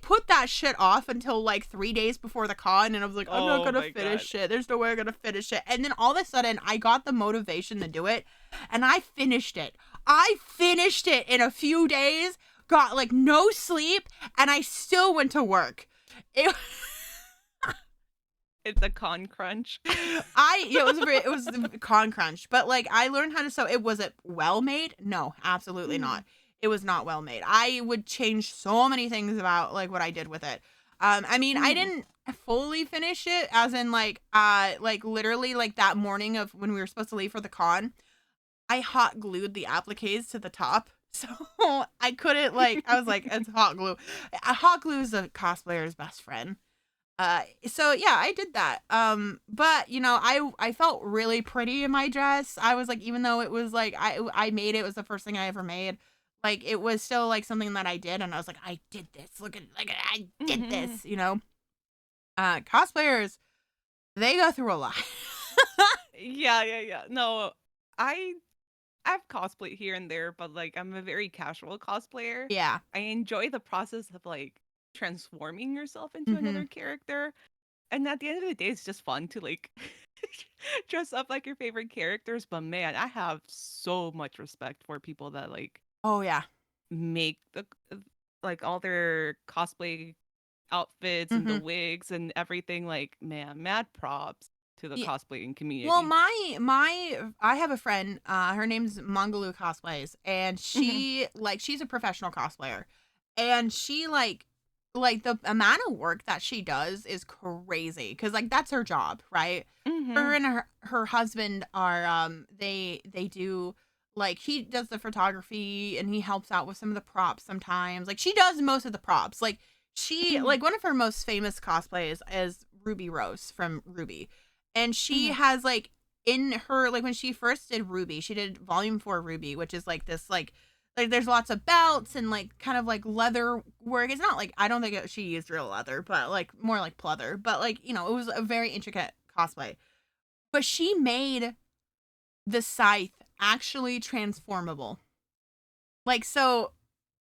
put that shit off until like 3 days before the con, and I was like, I'm not gonna finish it. There's no way I'm gonna finish it. And then all of a sudden, I got the motivation to do it, and I finished it. I finished it in a few days. Got like no sleep, and I still went to work. It's a con crunch. It was a con crunch, but like I learned how to sew. Was it well made? No, absolutely not. It was not well made. I would change so many things about like what I did with it. I mean, I didn't fully finish it, as in like literally like that morning of when we were supposed to leave for the con, I hot glued the appliques to the top. So I couldn't, like, I was like, it's hot glue. Hot glue is a cosplayer's best friend. So yeah, I did that. But you know, I felt really pretty in my dress. I was like, even though it was like, I made it, it was the first thing I ever made. Like, it was still like something that I did. And I was like, I did this. Look at, like, I did this, you know? Cosplayers, they go through a lot. Yeah. No, I've cosplayed here and there, but like I'm a very casual cosplayer. Yeah. I enjoy the process of like transforming yourself into another character. And at the end of the day, it's just fun to like dress up like your favorite characters. But man, I have so much respect for people that like, oh yeah, make the like all their cosplay outfits and the wigs and everything. Like, man, mad props to the cosplaying community. Well, I have a friend, her name's Mongaloo Cosplays, and she she's a professional cosplayer, and she like the amount of work that she does is crazy, because like that's her job, right? Her and her husband are they do, like, he does the photography and he helps out with some of the props sometimes. Like, she does most of the props. Like, she like one of her most famous cosplays is Ruby Rose from Ruby. And she has, like, in her, like, when she first did Ruby, she did Volume 4 Ruby, which is, like, this, like there's lots of belts and, like, kind of, like, leather work. It's not, like, I don't think she used real leather, but, like, more like pleather. But, like, you know, it was a very intricate cosplay. But she made the scythe actually transformable. Like, so,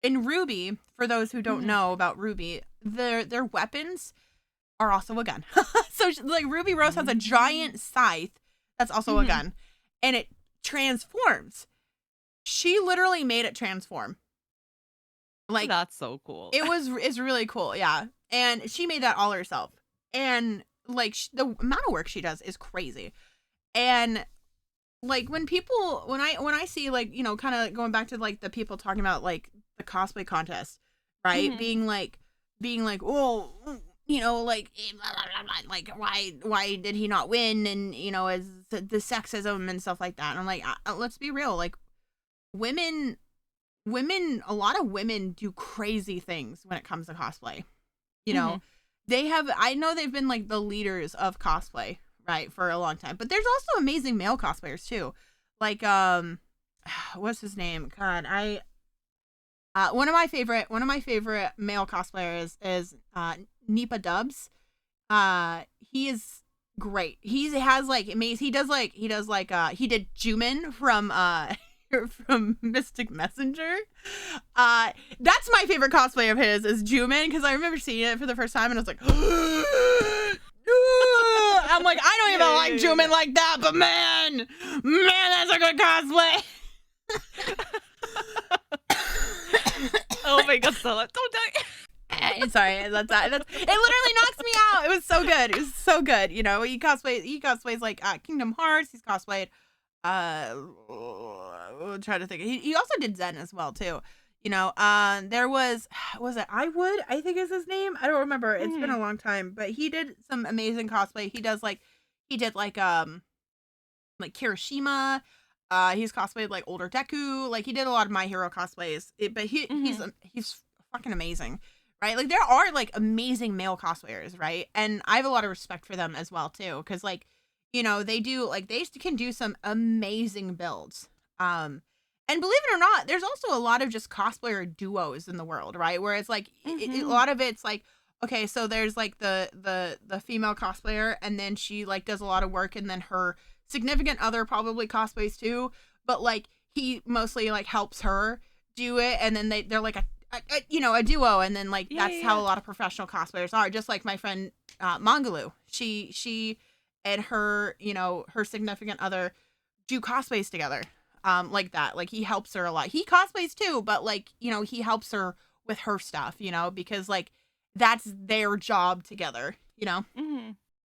in Ruby, for those who don't know about Ruby, their weapons are also a gun. So like Ruby Rose has a giant scythe that's also a gun, and it transforms. She literally made it transform. Like, that's so cool. It's really cool, yeah. And she made that all herself. And like the amount of work she does is crazy. And like when I see, like, you know, kind of going back to like the people talking about like the cosplay contest, right? Being like, oh, you know, like, blah, blah, blah, like, why did he not win? And, you know, as the sexism and stuff like that. And I'm like, let's be real. Like, women, a lot of women do crazy things when it comes to cosplay. You know, I know they've been like the leaders of cosplay, right, for a long time. But there's also amazing male cosplayers too. Like, what's his name? God, one of my favorite male cosplayers is Nipa Dubs. He is great. He has like amazing. He did Jumin from from Mystic Messenger. That's my favorite cosplay of his is Jumin, because I remember seeing it for the first time and I was like, I'm like, I don't even like Jumin like that, but man, that's a good cosplay. Oh my god, Stella, don't die. Sorry, that's it. Literally knocks me out. It was so good. It was so good. You know, he cosplays like Kingdom Hearts. He's cosplayed. I'm trying to think. He also did Zen as well too. You know, there was it I think is his name. I don't remember. It's been a long time, but he did some amazing cosplay. He did like Kirishima. He's cosplayed like older Deku. Like, he did a lot of My Hero cosplays. But he's fucking amazing, right? Like, there are like amazing male cosplayers, right? And I have a lot of respect for them as well too, because like, you know, they can do some amazing builds. And believe it or not, there's also a lot of just cosplayer duos in the world, right? Where it's like a Mm-hmm. lot of it's like, okay, so there's like the female cosplayer, and then she like does a lot of work, and then her significant other probably cosplays too, but like he mostly like helps her do it, and then they're like a duo, and then like Yeah, that's yeah, how yeah. a lot of professional cosplayers are. Just like my friend Mangalu, she and her her significant other do cosplays together, like that. Like he helps her a lot. He cosplays too, but like he helps her with her stuff, because like that's their job together. Mm-hmm.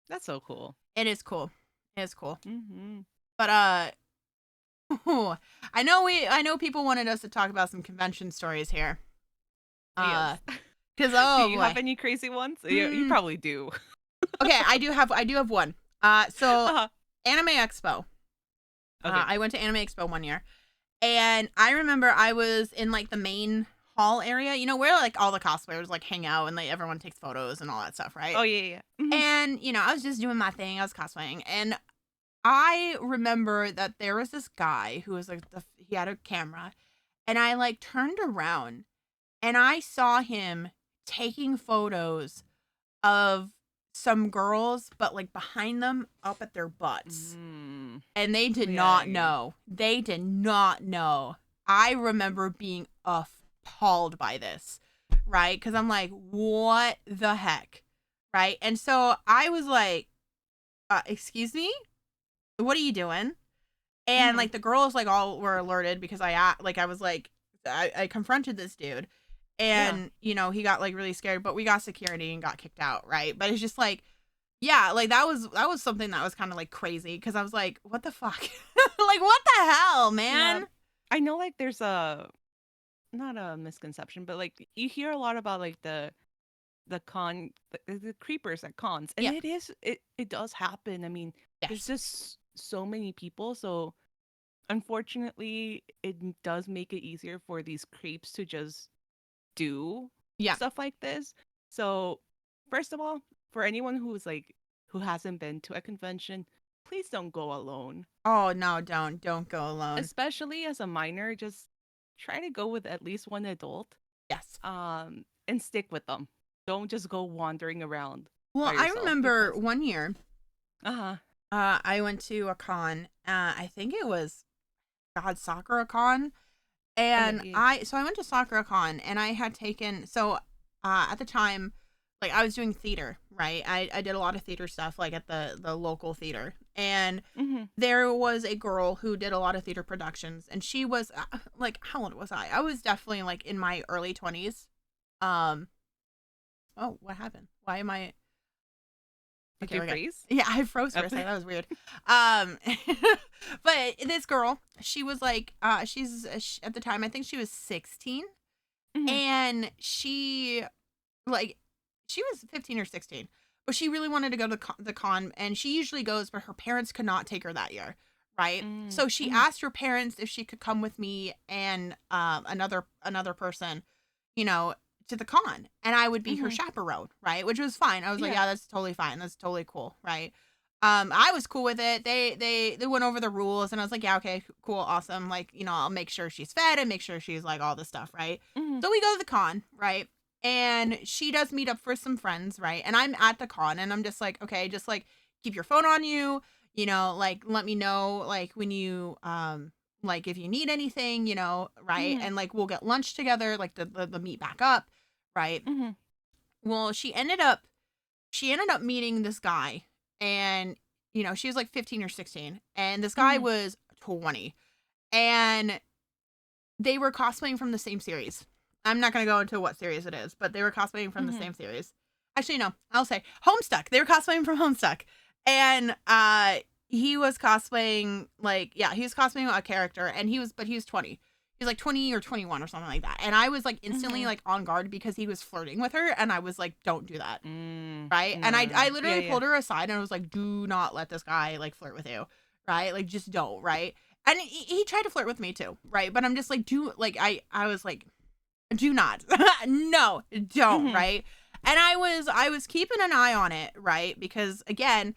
That's so cool. It is cool. It is cool. Mm-hmm. But I know people wanted us to talk about some convention stories here. Yes. Because Do oh you have boy. any crazy ones? You probably do. Okay, I do have one. So Uh-huh. Anime Expo. Okay. I went to Anime Expo one year, and I remember I was in like the main hall area, where like all the cosplayers like hang out and like everyone takes photos and all that stuff, right? Oh yeah, yeah. Mm-hmm. And I was just doing my thing. I was cosplaying, and I remember that there was this guy who was like he had a camera, and I like turned around and I saw him taking photos of some girls, but like behind them up at their butts. Mm. And they did Yeah, not know. They did not know. I remember being appalled by this, right? Because I'm like, what the heck? Right? And so I was like, excuse me? What are you doing? And Mm-hmm. like the girls like all were alerted because I confronted this dude, Yeah. and he got like really scared, but we got security and got kicked out, right? But it's just like, yeah, like that was something that was kind of like crazy because I was like, what the fuck? Like what the hell, Yeah. man? I know like there's a not a misconception, but like you hear a lot about like the creepers at cons. And Yeah. it does happen. I mean, there's Yes. just so many people, so unfortunately it does make it easier for these creeps to just do Yeah. stuff like this. So, first of all, for anyone who hasn't been to a convention, please don't go alone. Oh no, don't go alone. Especially as a minor, just try to go with at least one adult, Yes. and stick with them. Don't just go wandering around Well, by I yourself remember because one year, uh-huh. I went to a con. I think it was God Sakura Con. Okay, And yeah. I went to Sakura Con, and I had taken at the time, like I was doing theater, right? I did a lot of theater stuff like at the local theater. And Mm-hmm. there was a girl who did a lot of theater productions, and she was like, how old was I? I was definitely like in my early 20s. Um oh, what happened? Why am I Did Okay, you we're good. freeze? Yeah, I froze for Oh. a second. That was weird. Um, but this girl, she was like, at the time, I think she was 16, Mhm. and like, she was 15 or 16, but she really wanted to go to the con, and she usually goes, but her parents could not take her that year, right? Mm, So she mhm. asked her parents if she could come with me and another person, you know, to the con, and I would be her Mhm. chaperone, right? Which was fine. I was like, Yeah. yeah, that's totally fine. That's totally cool, right? I was cool with it. They went over the rules, and I was like, yeah, okay, cool, awesome. Like, I'll make sure she's fed and make sure she's like all this stuff, right? Mhm. So we go to the con, right? And she does meet up for some friends, right? And I'm at the con, and I'm just like, okay, just like keep your phone on you, like let me know like when you like if you need anything, right? Mhm. And like we'll get lunch together, like the meet back up, right? Mhm. Well, she ended up meeting this guy, and she was like 15 or 16, and this guy Mhm. was 20, and they were cosplaying from the same series. I'm not going to go into what series it is, but they were cosplaying from the Mhm. same series. Actually, no, I'll say Homestuck. They were cosplaying from Homestuck. And he was cosplaying like, yeah, he was cosplaying a character, and but he was 20. He was like 20 or 21 or something like that. And I was like instantly Mhm. like on guard because he was flirting with her, and I was like, don't do that. Mm. Right? And No, I no, I no. Yeah, literally yeah. pulled her aside, and I was like, do not let this guy like flirt with you. Right? Like just don't, right? And he tried to flirt with me too, right? But I'm just like, do like I was like, do not, no, don't, Mhm. right? And I was keeping an eye on it, right? Because again,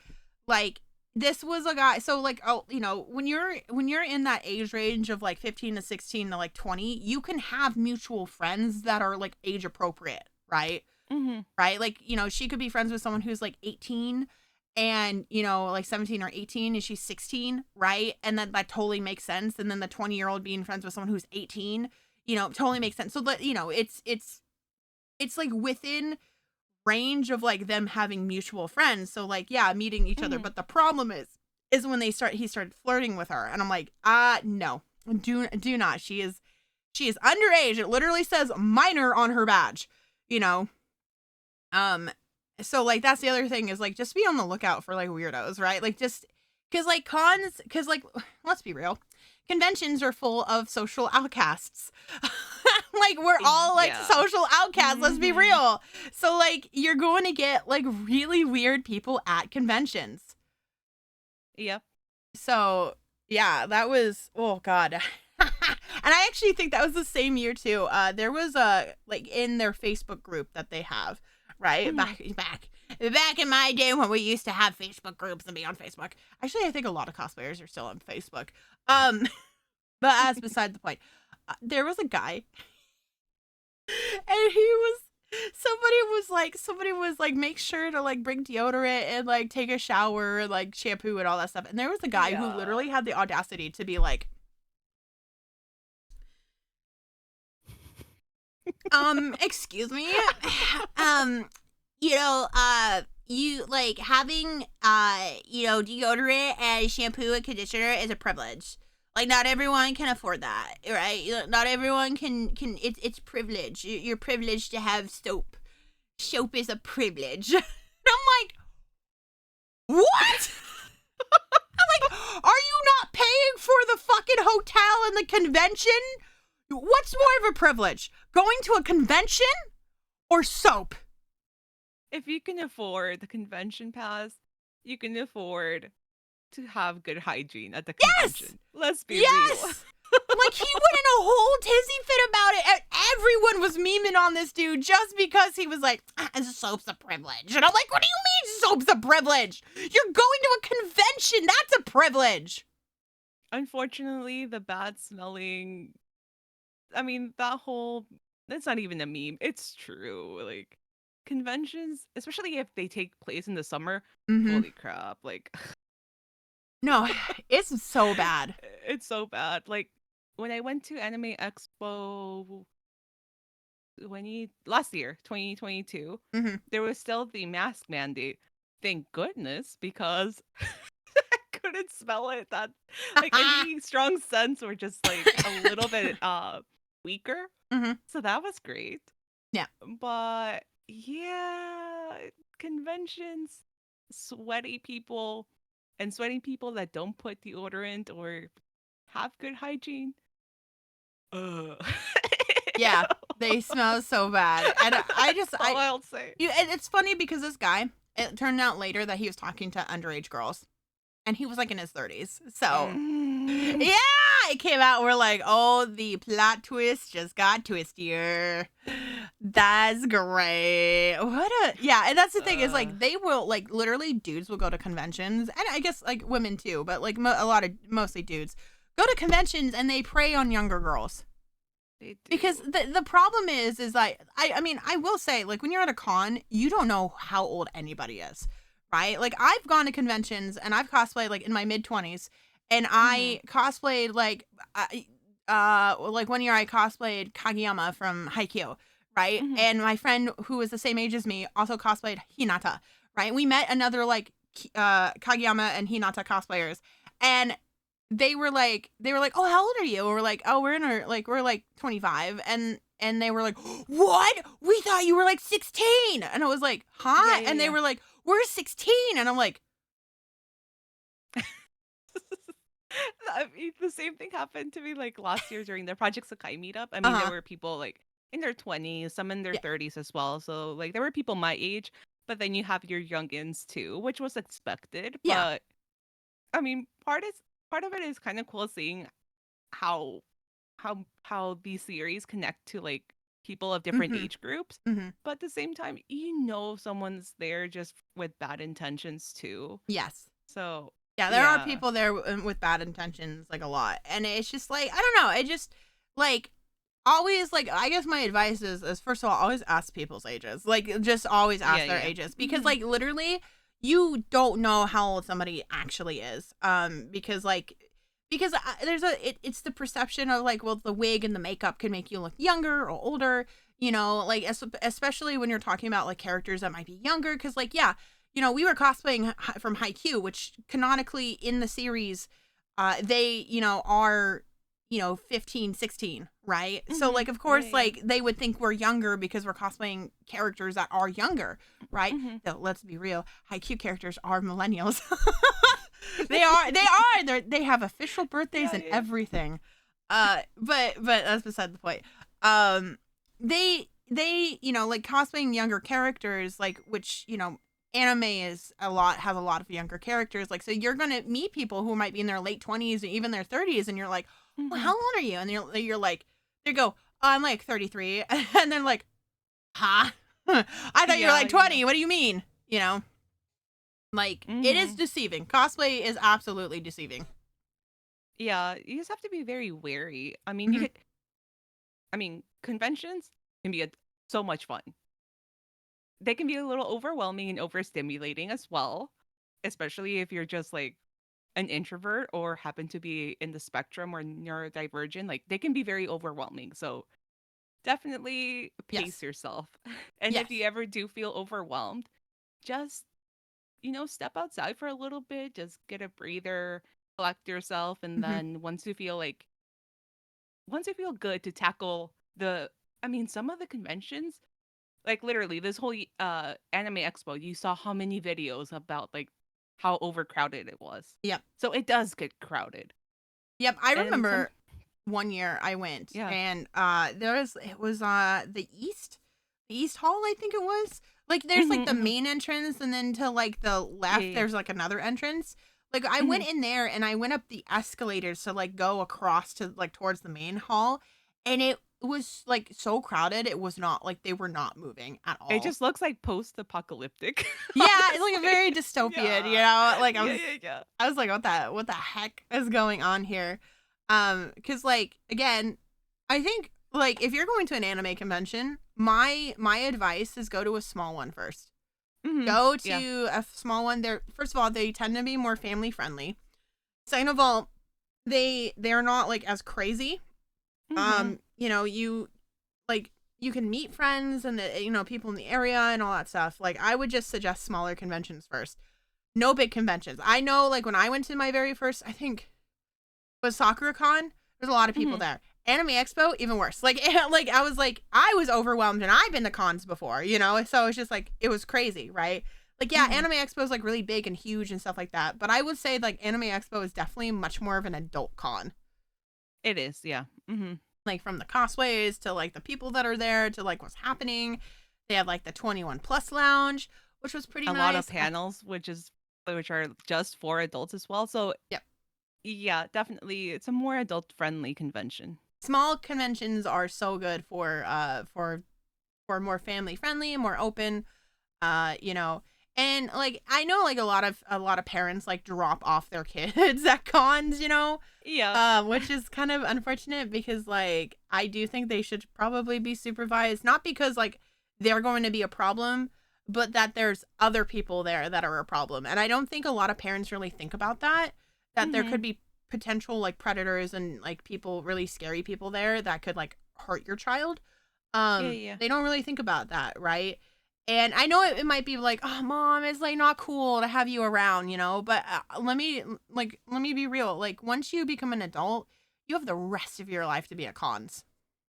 like this was a guy. So like, oh, when you're in that age range of like 15 to 16 to like 20, you can have mutual friends that are like age appropriate, right? Mm-hmm. Right? Like, she could be friends with someone who's like 18 and, like 17 or 18 and she's 16, right? And then that totally makes sense. And then the 20-year-old being friends with someone who's 18, totally makes sense. So, it's like within range of like them having mutual friends. So like, yeah, meeting each other. Mm-hmm. But the problem is when he started flirting with her. And I'm like, no, do not. She is underage. It literally says minor on her badge, you know? So like that's the other thing is like just be on the lookout for like weirdos, right? Like just because like let's be real, conventions are full of social outcasts. Like we're all like Yeah. social outcasts, let's be Mhm. real. So like you're going to get like really weird people at conventions. Yep. So yeah, that was, oh god. And I actually think that was the same year too. There was a like in their Facebook group that they have, right? Mhm. Back in my day when we used to have Facebook groups and be on Facebook. Actually, I think a lot of cosplayers are still on Facebook. Um, but as beside the point, there was a guy, and somebody was like, make sure to like bring deodorant and like take a shower, like shampoo and all that stuff. And there was a guy who Yeah. literally had the audacity to be like, excuse me, um, you like having deodorant and shampoo and conditioner is a privilege. Like not everyone can afford that, right? Not everyone can. It's privilege. You're privileged to have soap. Soap is a privilege. And I'm like, what? I'm like, are you not paying for the fucking hotel and the convention? What's more of a privilege? Going to a convention or soap? If you can afford the convention pass, you can afford to have good hygiene at the Yes! convention. Let's be real. Yes! Like, he went in a whole tizzy fit about it, and everyone was memeing on this dude just because he was like, soap's a privilege. And I'm like, what do you mean soap's a privilege? You're going to a convention. That's a privilege. Unfortunately, the bad smelling, I mean, that's not even a meme. It's true. Like, conventions, especially if they take place in the summer, Mm-hmm. holy crap. Like, No, it's so bad. it's so bad. Like, when I went to Anime Expo last year, 2022, Mm-hmm. there was still the mask mandate. Thank goodness, because I couldn't smell it. That like any strong scents were just like a little bit weaker. Mm-hmm. So that was great. Yeah. But yeah, conventions, sweaty people, and sweaty people that don't put deodorant or have good hygiene. Ugh. Yeah, they smell so bad. And That's all I'll say. it's funny because this guy, it turned out later that he was talking to underage girls. And he was like in his 30s. So, Mm. yeah, it came out. We're like, oh, the plot twist just got twistier. That's great. Yeah. And that's the thing is like, they will, like, literally dudes will go to conventions. And I guess like women too, but like mostly dudes go to conventions and they prey on younger girls. They do. Because the problem is like, I mean, I will say, like, when you're at a con, you don't know how old anybody is, right? Like, I've gone to conventions and I've cosplayed, like, in my mid-20s, and I cosplayed, like, like, one year I cosplayed Kageyama from Haikyuu, right? Mhm. And my friend, who was the same age as me, also cosplayed Hinata, right? We met another, like, Kageyama and Hinata cosplayers, and they were like, oh, how old are you? And we're like, oh, we're like 25. And they were like, what? We thought you were like 16. And I was like, huh? Yeah, yeah, And they yeah. were like, we're 16. And I'm like, I mean, the same thing happened to me like last year during the Project Sakai meetup. I mean, there uh-huh. were people like in their 20s, some in their Yeah. 30s as well. So like there were people my age, but then you have your youngins too, which was expected. Yeah. But I mean, part of it is kind of cool seeing how how these series connect to like people of different Mm-hmm. age groups. Mm-hmm. But at the same time, someone's there just with bad intentions too. Yes. So Yeah, there are Yeah. people there with bad intentions, like a lot, and it's just like I don't know. It just like always like I guess my advice is first of all always ask people's ages. Like just always Yeah, ask their yeah. ages because Mhm. like literally you don't know how old somebody actually is. Because there's it's the perception of like well the wig and the makeup can make you look younger or older. You know, like especially when you're talking about like characters that might be younger. Because like yeah, you know we were cosplaying from Haikyuu, which canonically in the series, they you know are 15, 16, right? So like Mhm. of Yeah, course yeah. like they would think we're younger because we're cosplaying characters that are younger, right? Mhm. So let's be real, Haikyuu characters are millennials. they have official birthdays Yeah, and yeah. everything. But that's beside the point. Um they like cosplaying younger characters like which anime is a lot has a lot of younger characters like so you're gonna meet people who might be in their late 20s or even their 30s and you're like well how Mhm. old are you and you're like they go I'm like 33 and then like huh I thought you were Yeah, like yeah. 20 what do you mean like it is Mhm. deceiving cosplay is absolutely deceiving. Yeah, you just have to be very wary. I mean, Hmm. conventions can be so much fun. They can be a little overwhelming and overstimulating as well, especially if you're just like an introvert or happen to be in the spectrum or neurodivergent. Like they can be very overwhelming. So definitely pace Yes. yourself. And if you Yes. ever do feel overwhelmed, just, step outside for a little bit, just get a breather, collect yourself. And Hmm. then once you feel good to tackle some of the conventions, like literally this whole anime expo, you saw how many videos about like how overcrowded it was. Yep. So it does get crowded. Yep. I And some remember one year I went yeah. and it was the East Hall I think it was. Like there's Mhm, like the mhm. main entrance and then to like the Yeah, left yeah. there's like another entrance. Like I went Mhm. in there and I went up the escalators to like go across to like towards the main hall and it was like so crowded it was not like they were not moving at It all. just looks like post-apocalyptic, Yeah, it's like a honestly. very dystopian, Yeah. like Yeah, yeah, yeah. I was like what the heck is going on here? Cuz like again, I think like if you're going to an anime convention, my advice is go to a small one first. Mhm. Go Yeah. to a small one. They're first of all, they tend to be more family friendly. Second of all, they're not like as crazy. Mhm. You like you can meet friends and the people in the area and all that stuff. Like I would just suggest smaller conventions first. No big conventions. I know like when I went to my very first, I think was SakuraCon, there's a lot of people Mhm. there. Anime Expo, even worse. Like like I was overwhelmed and I've been to cons before, so it's just like it was crazy, right? Like yeah, Mhm. Anime Expo is like really big and huge and stuff like that. But I would say like Anime Expo is definitely much more of an adult con. It is, yeah. Mhm. Like from the cosplays to like the people that are there to like what's happening. They have like the 21 plus lounge, which was pretty A lot of nice. panels, which are just for adults as well. So, Yep. yeah, definitely it's a more adult-friendly convention. Small conventions are so good for more family friendly, more open, and like I know like a lot of parents like drop off their kids at cons, Yeah. which is kind of unfortunate because like I do think they should probably be supervised, not because like they're going to be a problem, but that there's other people there that are a problem. And I don't think a lot of parents really think about that there could Mhm. be potential like predators and like people really scary people there that could like hurt your child. Yeah, yeah. They don't really think about that, right? And I know it might be like, oh, mom, it's like not cool to have you around, but let me be real. Like, once you become an adult, you have the rest of your life to be at cons,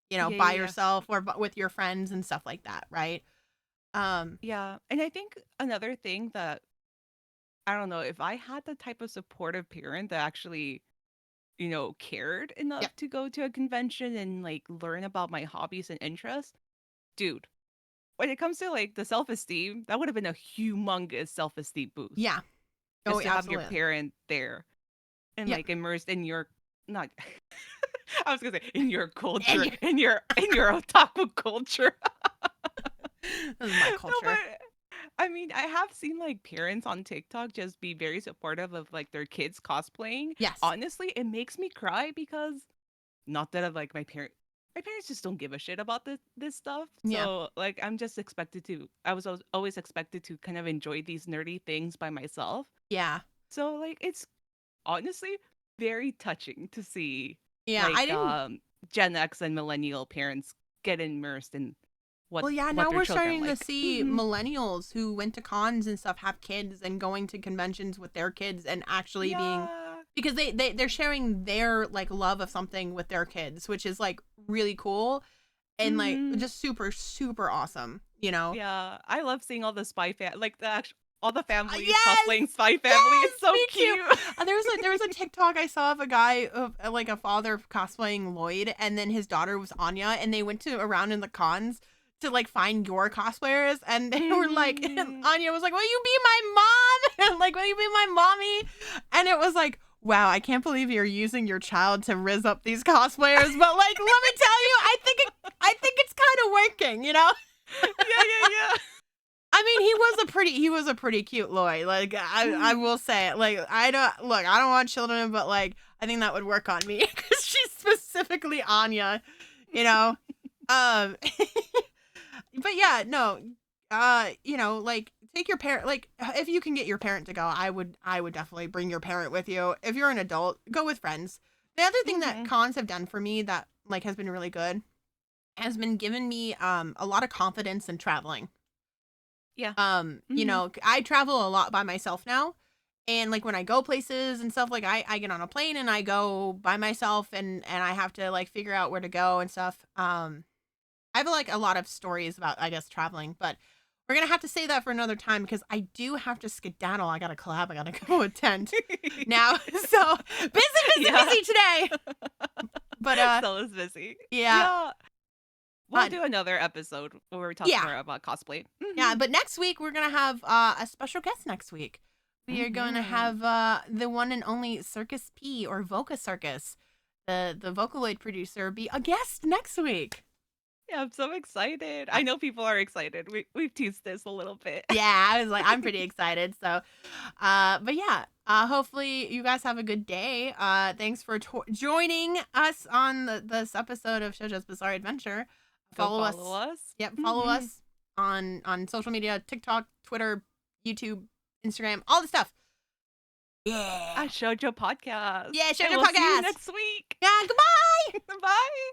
Yeah, by yeah, yeah. yourself or with your friends and stuff like that, right? Um, Yeah. And I think another thing that I don't know, if I had the type of supportive parent that actually, cared enough yep, to go to a convention and like learn about my hobbies and interests, dude, when it comes to like the self-esteem, that would have been a humongous self-esteem boost. yeah, oh, Just to have your absolutely, parent there and yep. like immersed in your not I was gonna say in your And culture, you in your otaku culture. this is my No, culture. I mean, I have seen like parents on TikTok just be very supportive of like their kids cosplaying. Yes. Honestly, it makes me cry because not that I'm like my parents just don't give a shit about this stuff. Yeah. So like I'm just expected to I was always expected to kind of enjoy these nerdy things by myself. Yeah. So like it's honestly very touching to see Yeah. I like didn't. Gen X and millennial parents get immersed in Well, yeah, what now their we're children starting to like. see millennials who went to cons and stuff have kids and going to conventions with their kids and actually being Yeah. because they're sharing their like love of something with their kids, which is like really cool and like hmm just super super awesome, you know. Yeah, I love seeing all the like the actual all the families Yes, cosplaying Spy Family. yes, It's so me too. cute. There was a TikTok I saw of a guy of like a father cosplaying Lloyd, and then his daughter was Anya, and they went to around in the cons to like find your cosplayers, and they were like, Mhm. Anya was like, "Will you be my mom?" like, "Will you be my mommy?" And it was like, wow, I can't believe you're using your child to rizz up these cosplayers, but like, let me tell you, I think it's kind of working, you know. Yeah. I mean, he was a pretty cute Lloyd. Like I Mhm. will say it. Like I don't want children, but like I think that would work on me because she's specifically Anya, you know. Um, but yeah, no, you know, like take your parent. Like if you can get your parent to go, I would definitely bring your parent with you. If you're an adult, go with friends. The other thing that Mhm. cons have done for me that like has been really good has been giving me a lot of confidence in traveling. Yeah. You Mhm. know, I travel a lot by myself now. And like when I go places and stuff, like I get on a plane and I go by myself and I have to like figure out where to go and stuff. I have like a lot of stories about I guess traveling, but we're gonna have to say that for another time because I do have to skedaddle. I got a collab I gotta go attend now. So Yeah. busy today. But Stella's busy. yeah. Yeah. We'll Uh do another episode where we talk yeah. more about cosplay. Yeah, but next week we're gonna have a special guest next week. We are going to Mhm. have the one and only Circus P or Voca Circus, the Vocaloid producer, be a guest next week. Yeah, I'm so excited. Uh, I know people are excited. We've teased this a little bit. Yeah, I was like, I'm pretty excited. So, but yeah, hopefully you guys have a good day. Thanks for joining us on this episode of Shojo's Bizarre Adventure. Go Follow follow us. us. Yep, follow Mhm. us on social media, TikTok, Twitter, YouTube, Instagram, all the stuff. Yeah. At Shojo Podcast. Yeah, And Shojo we'll see you Podcast. next week. Yeah, goodbye. Bye.